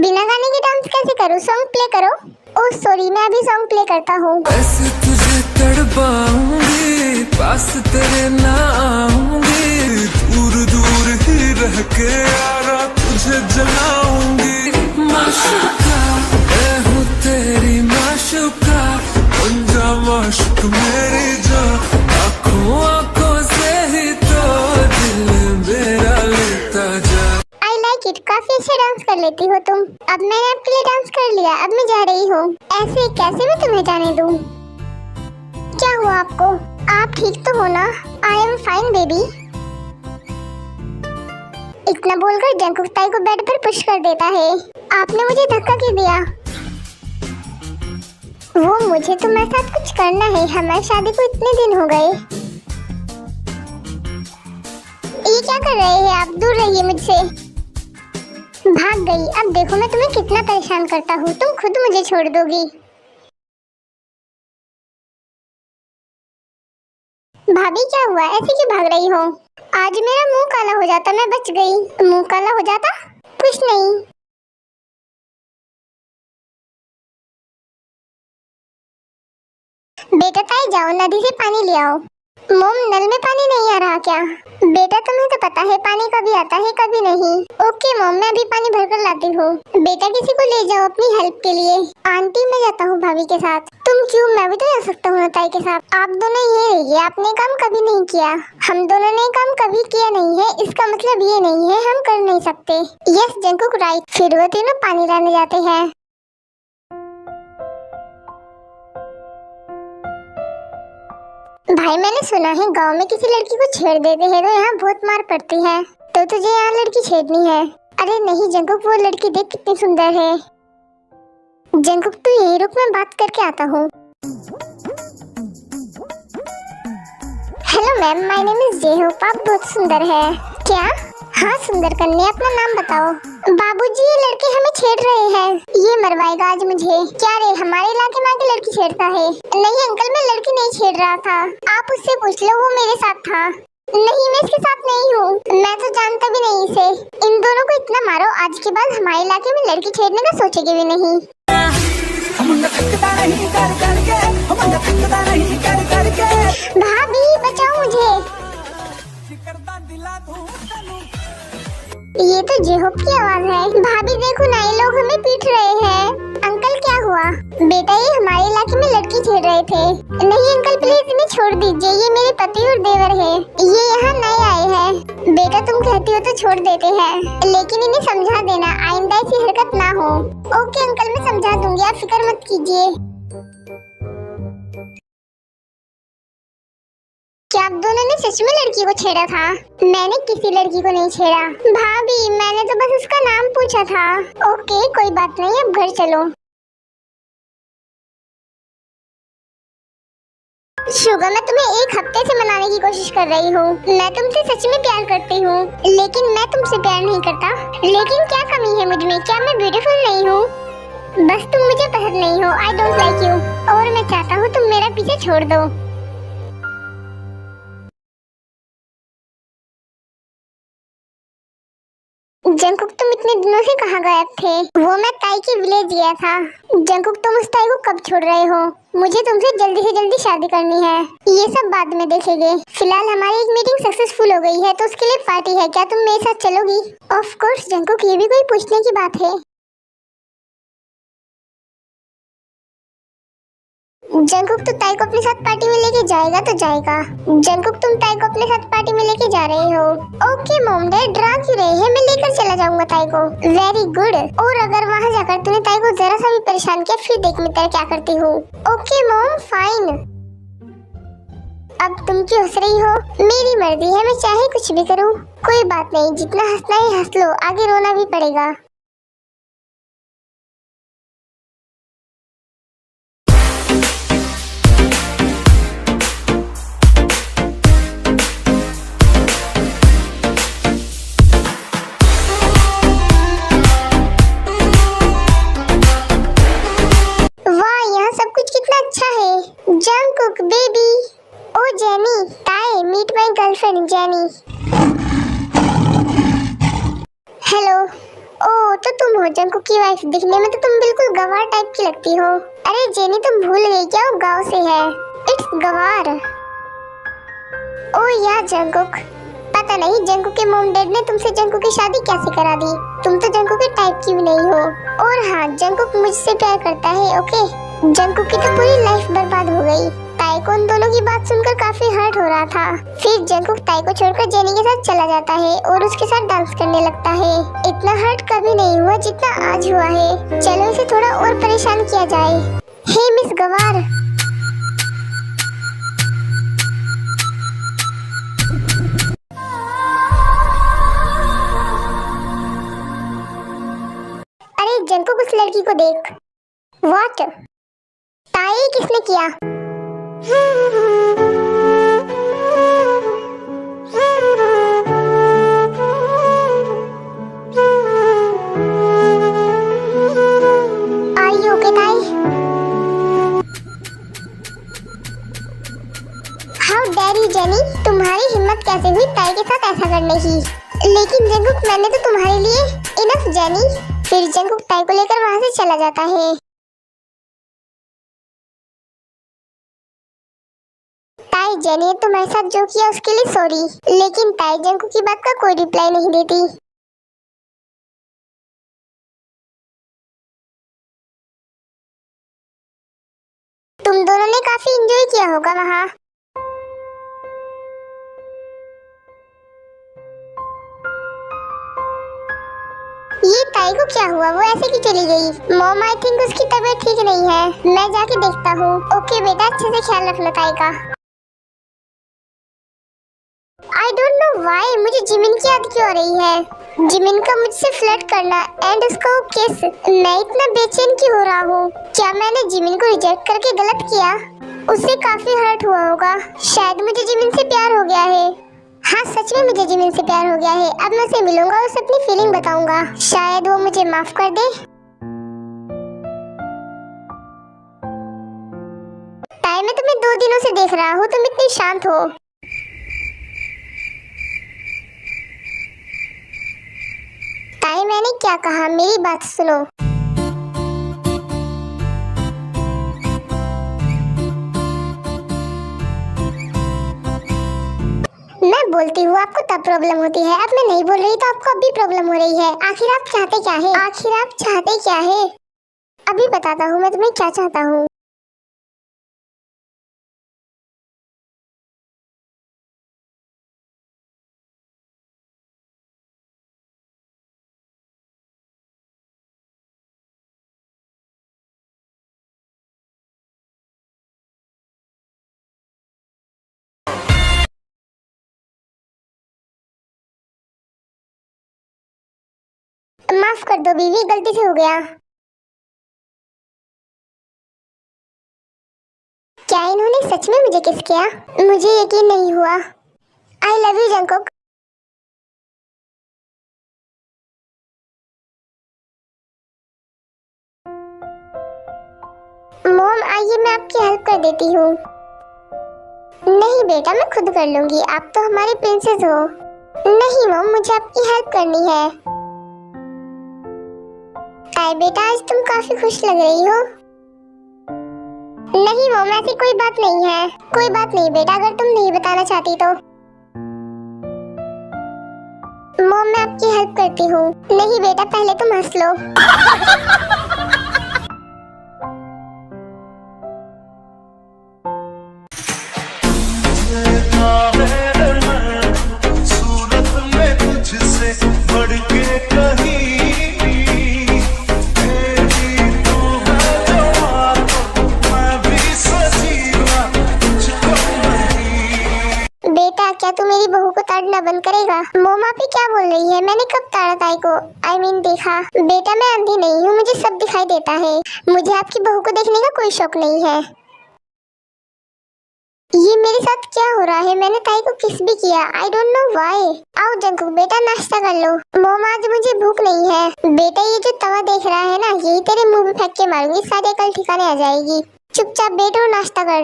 बिना गाने के डांस कैसे करूँ? सॉन्ग प्ले करो। ओह सॉरी, मैं अभी सॉन्ग प्ले करता हूँ। ऐसे तुझे तड़पाऊंगी, पास तेरे ना आऊंगी, दूर दूर ही रह के यारा तुझे जलाऊंगी। माशूका मैं हूँ तेरी माशूका, बन जा माशूक मेरी जो, आँखों आँखों से ही तो दिल मेरा लेता जा। आई लाइक इट, काफी अच्छा डांस कर लेती हो तुम। अब मैंने आपके लिए डांस कर लिया, अब मैं जा रही हूँ। ऐसे कैसे मैं तुम्हें जाने दूँ? क्या हुआ आपको? आप ठीक तो हो ना? आई एम फाइन बेबी। इतना बोलकर जंकुक ताई को बेड पर पुश कर देता है। आपने मुझे धक्का क्यों दिया? वो मुझे तुम्हारे साथ कुछ करना है, हमारी शादी को इतने दिन हो गए। ये क्या कर रहे हैं आप? दूर रहिए मुझसे। भाग गई। अब देखो मैं तुम्हें कितना परेशान करता हूँ, तुम खुद मुझे छोड़ दोगी। भाभी क्या हुआ, ऐसे क्यों भाग रही हो? आज मेरा मुंह काला हो जाता, मैं बच गई। मुंह काला हो जाता? कुछ नहीं। बेटा ताई जाओ, नदी से पानी ले आओ। मोम, नल में पानी नहीं आ रहा क्या? बेटा तुम्हें तो पता है पानी कभी आता है कभी नहीं। ओके मोम, मैं अभी पानी भरकर लाती हूँ। बेटा किसी को ले जाओ अपनी हेल्प के लिए। आंटी मैं जाता हूँ भाभी के साथ। तुम क्यों? मैं भी तो जा सकता हूँ ताई के साथ। आप दोनों ये रहिए, आपने काम कभी नहीं किया। हम दोनों ने काम कभी किया नहीं है, इसका मतलब ये नहीं है हम कर नहीं सकते। Yes Jungkook right. फिर वो तीनों पानी लाने जाते हैं। भाई मैंने सुना है गांव में किसी लड़की को छेड़ देते हैं तो यहाँ बहुत मार पड़ती है, तो तुझे यहाँ लड़की छेड़नी है? अरे नहीं जंकुक, वो लड़की देख कितनी सुंदर है। जंकुक तू यही रुक, मैं बात करके आता हूँ। Hello ma'am, my name is जेहोक, आप बहुत सुंदर है। क्या? हाँ सुंदर कन्या, अपना नाम बताओ। बाबूजी, ये लड़के हमें छेड़ रहे हैं। ये मरवाएगा आज मुझे। क्या रे, हमारे इलाके में आके लड़की छेड़ता है? नहीं अंकल, मैं लड़की नहीं छेड़ रहा था, आप उससे पूछ लो, वो मेरे साथ था। नहीं, मैं इसके साथ नहीं हूँ, मैं तो जानता भी नहीं इसे। इन दोनों को इतना मारो, आज के बाद हमारे इलाके में लड़की छेड़ने का सोचेंगे भी नहीं। भाभी बचाओ मुझे। ये तो जेहोब की आवाज है। भाभी देखो ना, ये लोग हमें पीट रहे हैं। अंकल क्या हुआ? बेटा, ये हमारे इलाके में लड़की छेड़ रहे थे। नहीं अंकल, प्लीज इन्हें छोड़ दीजिए, ये मेरे पति और देवर है, ये यहाँ नए आए हैं। बेटा तुम कहती हो तो छोड़ देते हैं, लेकिन इन्हें समझा देना, आइंदा ऐसी हरकत ना हो। ओके अंकल, मैं समझा दूंगी, आप फिक्र मत कीजिए। क्या आप दोनों ने सच में लड़की को छेड़ा था? मैंने किसी लड़की को नहीं छेड़ा भाभी, मैंने तो बस उसका नाम पूछा था। ओके कोई बात नहीं, अब घर चलो। शुगर, मैं तुम्हें एक हफ्ते से मनाने की कोशिश कर रही हूँ, मैं तुमसे सच में प्यार करती हूँ, लेकिन मैं तुमसे प्यार नहीं करता। लेकिन क्या कमी है मुझ में? क्या मैं ब्यूटीफुल नहीं हूँ? बस तुम मुझे पसंद नहीं हो, आई डोंट लाइक यू, और मैं चाहता हूँ तुम मेरा पीछे छोड़ दो। जंकुक, तुम इतने दिनों से कहाँ गायब थे? वो मैं ताई के विलेज गया था। जंकुक, तुम उस ताई को कब छोड़ रहे हो? मुझे तुमसे जल्दी से जल्दी शादी करनी है, ये सब बाद में देखेंगे। फिलहाल हमारी एक मीटिंग सक्सेसफुल हो गई है, तो उसके लिए पार्टी है, क्या तुम मेरे साथ चलोगी? ऑफ कोर्स जंकुक, ये भी कोई पूछने की बात है? जंकुक, तो ताई को अपने साथ पार्टी में लेके जाएगा तो जाएगा। जंकुक, तुम ताई को अपने साथ पार्टी में लेके जा रहे हो? ओके मॉम, डैड डरा क्यों रहे हैं? मैं लेकर चला जाऊंगा ताई को। Very good. और अगर वहाँ जाकर तूने ताई को जरा सा भी परेशान किया, फिर देख मैं तेरा क्या करती हूँ। Okay mom, fine. अब तुम क्यों हंस रही हो? मेरी मर्जी है, मैं चाहे कुछ भी करूँ। कोई बात नहीं, जितना हंसना है हंस लो, आगे रोना भी पड़ेगा। Jungkook baby, oh Jennie, Tae meet my girlfriend Jennie. Hello. ओ तो तुम हो जंकुक की वाइफ, दिखने में तो तुम बिल्कुल गवार टाइप की लगती हो। अरे जेनी, तुम भूल गई क्या, वो गांव से है, इट्स गवार। ओ या जंकुक, पता नहीं जंकुक के मॉम डैड ने तुमसे जंकुक की शादी कैसे करा दी, तुम तो जंकुक के टाइप की भी नहीं हो। और हाँ, जंकुक मुझसे प्यार करता है। ओके, जंकुक की तो पूरी लाइफ बर्बाद हो गई। ताई को उन दोनों की बात सुनकर काफी हर्ट हो रहा था। फिर जंकुक ताई को छोड़कर जेनी के साथ चला जाता है और उसके साथ डांस करने लगता है। इतना हर्ट कभी नहीं हुआ जितना आज हुआ है। चलो इसे थोड़ा और परेशान किया जाए। हे मिस गवार, अरे जंकुक, उस लड़की को देख। व्हाट? ताई किसने किया? Are you okay, ताई? How dare you, jenny? तुम्हारी हिम्मत कैसे हुई ताई के साथ ऐसा करने की? लेकिन जंकुक, मैंने तो तुम्हारे लिए इनफ जेनी। फिर जंकुक ताई को लेकर वहाँ से चला जाता है। ताई, जेनी ने तुम्हारे साथ जो किया उसके लिए सॉरी, लेकिन ताई जंकुक की बात का कोई रिप्लाई नहीं देती। तुम दोनों ने काफी एंजॉय किया होगा वहाँ। ये ताई को क्या हुआ, वो ऐसे क्यों चली गई? मॉम, आई थिंक उसकी तबीयत ठीक नहीं है, मैं जाके देखता हूँ। ओके बेटा, अच्छे से ख्याल रखना ताई का। I don't know why मुझे जिमिन की याद क्यों आ रही है। जिमिन का मुझसे फ्लर्ट करना एंड उसका वो किस, मैं इतना बेचैन क्यों हो रहा हूँ? क्या मैंने जिमिन को रिजेक्ट करके गलत किया? उससे काफी हर्ट हुआ होगा, शायद मुझे जिमिन से प्यार हो गया है। हाँ सच में मुझे जिमिन से प्यार हो गया है। अब मैं उसे मिलूंगा और उसे अपनी फीलिंग बताऊंगा, शायद वो मुझे माफ कर दे। ताई मैं तुम्हें 2 दिनों से देख रहा हूँ, तुम इतनी शांत हो। ताई मैंने क्या कहा, मेरी बात सुनो। मैं बोलती हूँ आपको तब प्रॉब्लम होती है, अब मैं नहीं बोल रही तो आपको अब भी प्रॉब्लम हो रही है। आखिर आप चाहते क्या है? आखिर आप चाहते क्या है? अभी बताता हूँ मैं तुम्हें क्या चाहता हूँ। माफ कर दो बीवी, गलती से हो गया। क्या इन्होंने सच में मुझे किस किया? मुझे यकीन नहीं हुआ। आई लव यू जंगकुक। मॉम आइए मैं आपकी हेल्प कर देती हूँ। नहीं बेटा मैं खुद कर लूंगी, आप तो हमारे प्रिंसेस हो। नहीं मॉम मुझे आपकी हेल्प करनी है। आए बेटा आज तुम काफी खुश लग रही हो। नहीं मॉम ऐसी कोई बात नहीं है। कोई बात नहीं बेटा, अगर तुम नहीं बताना चाहती तो। मॉम मैं आपकी हेल्प करती हूँ। नहीं बेटा पहले तुम हंस लो। सूरत में तुझसे बढ़ के कहीं तेरी तू है जवान, मैं भी सजीवा तुझको नहीं। बेटा क्या तू मेरी बहू को ताड़ना बंद करेगा? मॉम आप ही क्या बोल रही है? मैंने कब ताड़ा ताई को? आई मीन देखा। बेटा मैं अंधी नहीं हूँ, मुझे सब दिखाई देता है। मुझे आपकी बहू को देखने का कोई शौक नहीं है। ये मेरे साथ क्या हो रहा है? मैंने ताई को किस भी किया? I don't know why. आओ जंकुक बेटा नाश्ता कर लो। मॉम आज मुझे भूख नहीं है। बेटा ये जो तवा देख रहा है ना, यही तेरे मुंह में फेंक के मारूंगी, सारी अकल ठिकाने आ जाएगी। चुपचाप बैठो नाश्ता कर।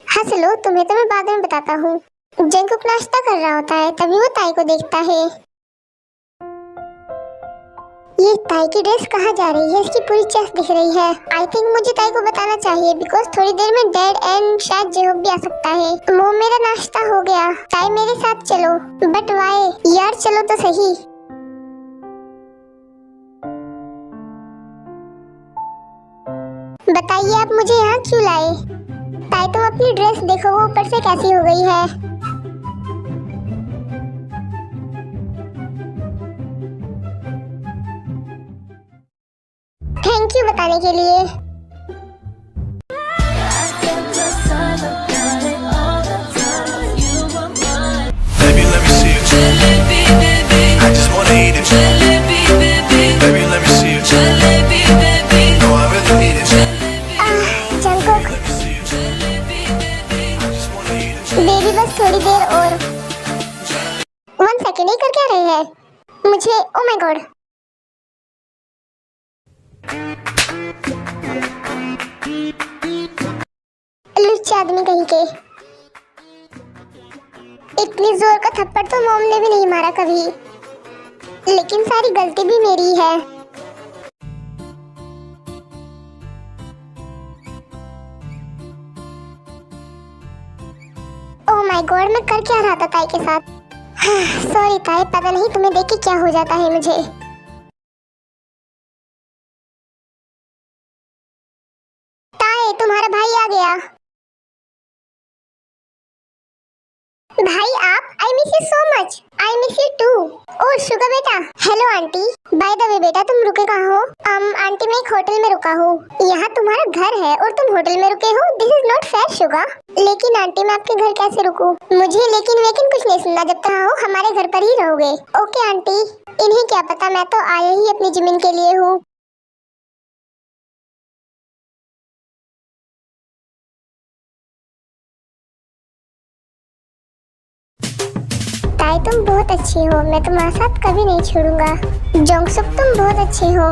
हंस लो, तुम्हें तो मैं बाद में बताता हूँ। जंकुक नाश्ता कर रहा होता है तभी वो ताई को देखता है। ये ताई की ड्रेस कहाँ जा रही है? इसकी पूरी चेस्ट दिख रही है। आई थिंक मुझे ताई को बताना चाहिए बिकॉज थोड़ी देर में डैड एंड शायद जेहोब भी आ सकता है। वो मेरा नाश्ता हो गया। ताई मेरे साथ चलो। But why? यार चलो तो सही। बताइए आप मुझे यहाँ क्यों लाए? ताई तुम अपनी ड्रेस देखो, वो ऊपर से कैसी हो गई है। थैंक यू बताने के लिए। Baby, let me see it. I just wanna eat it. Baby, let me see it. No, I really need it. Jungkook Let me see it. I just wanna eat it. Baby बस थोड़ी देर और। 1 second ही कर क्या रहे हैं? मुझे oh my God. लुच्चे आदमी कहीं के। इतनी जोर का थप्पड़ तो मॉम ने भी नहीं मारा कभी, लेकिन सारी गलती भी मेरी है। ओह माय गॉड मैं कर क्या रहा था ताई के साथ? सॉरी ताई, पता नहीं तुम्हें देख के क्या हो जाता है मुझे। ताई तुम्हारा भाई आ गया। भाई आप? I miss you so much. I miss you too. Oh Suga बेटा। Hello aunty. By the way बेटा तुम रुके कहाँ हो? आंटी मैं एक होटल में रुका हूँ। यहाँ तुम्हारा घर है और तुम होटल में रुके हो? This is not fair Suga. लेकिन आंटी मैं आपके घर कैसे रुकूं? मुझे लेकिन कुछ नहीं सुनना। जब तक हो हमारे घर पर ही रहोगे। Okay aunty. इन्हें क्या पता, मैं तो आया ही अपनी जमीन के लिए हूँ। तुम बहुत अच्छी हो, मैं तुम्हारे साथ कभी नहीं छोड़ूंगा। जोंगसुक तुम बहुत अच्छे हो।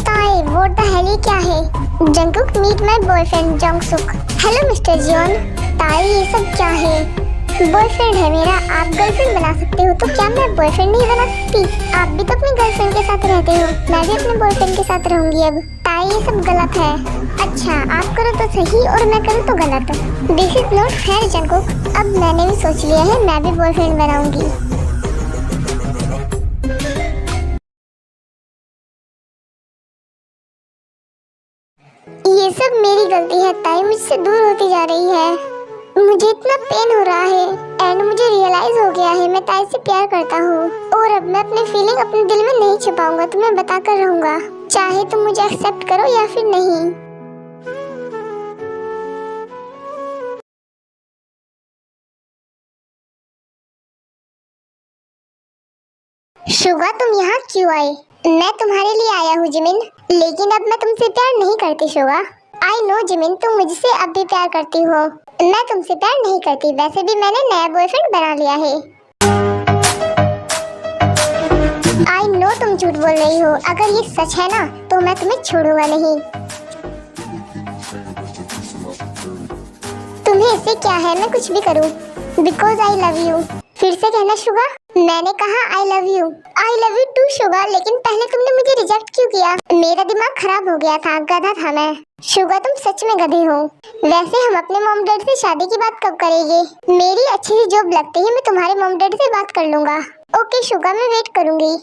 ताई व्हाट द हेल, ये क्या है? Jungkook meet my boyfriend Jongsuk. Hello mister Jeon. Tae ये सब क्या है? बॉयफ्रेंड है मेरा, आप गर्लफ्रेंड बना सकते हो, तो क्या मैं बॉयफ्रेंड नहीं बना सकती? आप भी तो अपनी गर्लफ्रेंड के साथ रहते हो, मैं भी अपने बॉयफ्रेंड के साथ रहूंगी अब। ताई ये सब गलत है। अच्छा आप करो तो सही और मैं करूँ तो गलत। This is not fair Jungkook. अब मैंने भी सोच लिया है, मैं भी बॉयफ्रेंड बनाऊंगी। ये सब मेरी गलती है, ताई मुझसे दूर होती जा रही है। मुझे इतना पेन हो रहा है एंड मुझे रियलाइज हो गया है मैं ताई से प्यार करता हूँ और अब मैं अपनी फीलिंग अपने दिल में नहीं छुपाऊंगा, तुम्हें बताकर रहूंगा, चाहे तुम मुझे एक्सेप्ट करो या फिर नहीं। शुगा तुम यहाँ क्यों आई? मैं तुम्हारे लिए आया हूँ जिमिन, लेकिन अब मैं तुमसे प्यार नहीं करती शुगा। आई नो जिमिन, तुम मुझसे अब भी प्यार करती हो, मैं तुमसे प्यार नहीं करती। वैसे भी मैंने नया बॉयफ्रेंड बना लिया है। आई नो तुम झूठ बोल रही हो, अगर ये सच है ना तो मैं तुम्हें छोड़ूंगा नहीं। तुम्हें इससे क्या है, मैं कुछ भी करूं, बिकॉज आई लव यू। फिर से कहना शुगा, मैंने कहा I love you. I love you too Suga, लेकिन पहले तुमने मुझे रिजेक्ट क्यों किया? मेरा दिमाग खराब हो गया था, गधा था मैं। शुगा तुम सच में गधे हो। वैसे हम अपने मॉम डैड से शादी की बात कब करेंगे? मेरी अच्छी सी जॉब लगती है, मैं तुम्हारे मॉम डैड से बात कर लूंगा। ओके शुगा, मैं वेट करूंगी।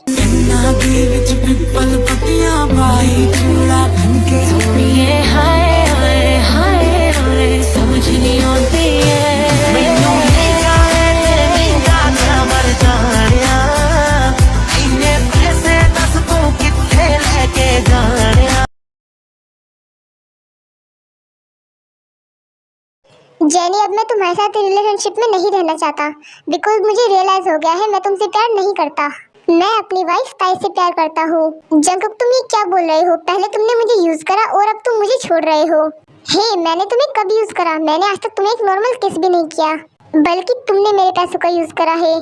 जेनी अब मैं तुम्हारे साथ रिलेशनशिप में नहीं रहना चाहता, बिकॉज मुझे रियलाइज हो गया है मैं तुमसे प्यार नहीं करता। मैं अपनी वाइफ ताई से प्यार करता हूँ। जंगकुक तुम ये क्या बोल रहे हो? पहले तुमने मुझे यूज करा और अब तुम मुझे छोड़ रहे हो। हे मैंने तुम्हें कब यूज करा? मैंने आज तक तुम्हें एक नॉर्मल किस भी नहीं किया, बल्कि तुमने मेरे पैसों का यूज करा है।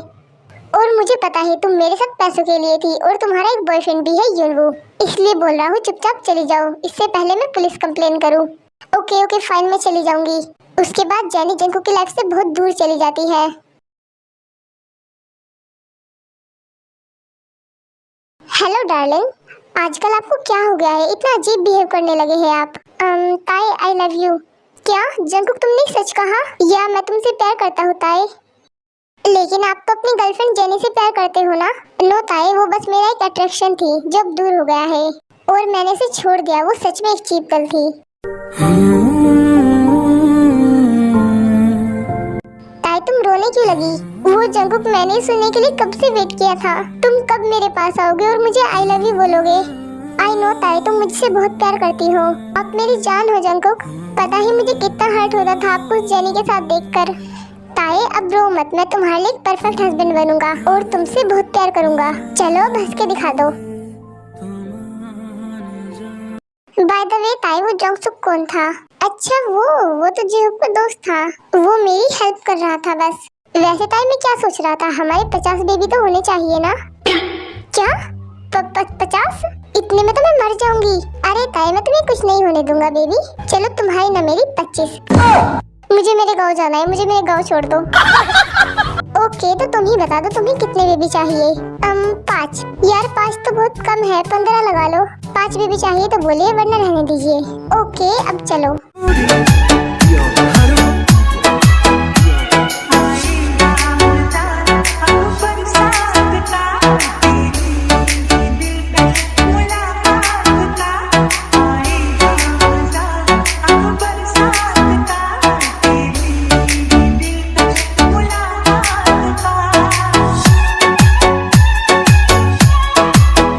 और मुझे पता है तुम मेरे साथ पैसों के लिए थी और तुम्हारा एक बॉयफ्रेंड भी है युनवू, इसलिए बोल रहा हूँ चुपचाप चली जाओ, इससे पहले मैं पुलिस कंप्लेन करूँ। ओके ओके फाइन, मैं चली जाऊंगी। उसके बाद जेनी जंगकुक की लाइफ से बहुत दूर चली जाती है। हेलो डार्लिंग, आजकल आपको क्या हो गया है? इतना अजीब बिहेव करने लगे हैं आप। ताई आई लव यू। क्या जंगकुक तुमने सच कहा? या मैं तुमसे प्यार करता हूँ ताई? लेकिन आप तो अपनी गर्लफ्रेंड जेनी से प्यार करते हो ना? नो ताई, वो बस मेरा एक अट्रैक्शन थी जो अब दूर हो गया है और मैंने इसे छोड़ दिया। वो सच में एक चीप गर्ल थी। ताई तुम रोने क्यों लगी? वो जंगकुक मैंने सुनने के लिए कब से वेट किया था। तुम कब मेरे पास आओगे और मुझे आई लव यू बोलोगे? आई नो ताई, तुम मुझसे बहुत प्यार करती हो, आप मेरी जान हो जंगकुक। पता ही मुझे कितना हर्ट होता था आपको जेनी के साथ देखकर। ताई अब रो मत, मैं तुम्हारे लिए एक परफेक्ट हस्बैंड बनूंगा और तुमसे बहुत प्यार करूंगा। चलो अब हंस के दिखा दो। बाय द वे ताई, वो जोंगसुक कौन था? अच्छा वो तो जिहोक का दोस्त था, वो मेरी हेल्प कर रहा था बस। वैसे ताई मैं क्या सोच रहा था, हमारे 50 बेबी तो होने चाहिए ना? क्या 50? इतने में तो मैं मर जाऊंगी। अरे ताई मैं तुम्हें कुछ नहीं होने दूंगा बेबी। चलो तुम्हारी ना मेरी 25। मुझे मेरे गाँव जाना है, मुझे मेरे गाँव छोड़ दो। ओके तो तुम ही बता दो तुम्हें कितने बेबी चाहिए? 5। यार 5 तो बहुत कम है, 15 लगा लो। 5 बेबी चाहिए तो बोलिए, वरना रहने दीजिए। ओके अब चलो।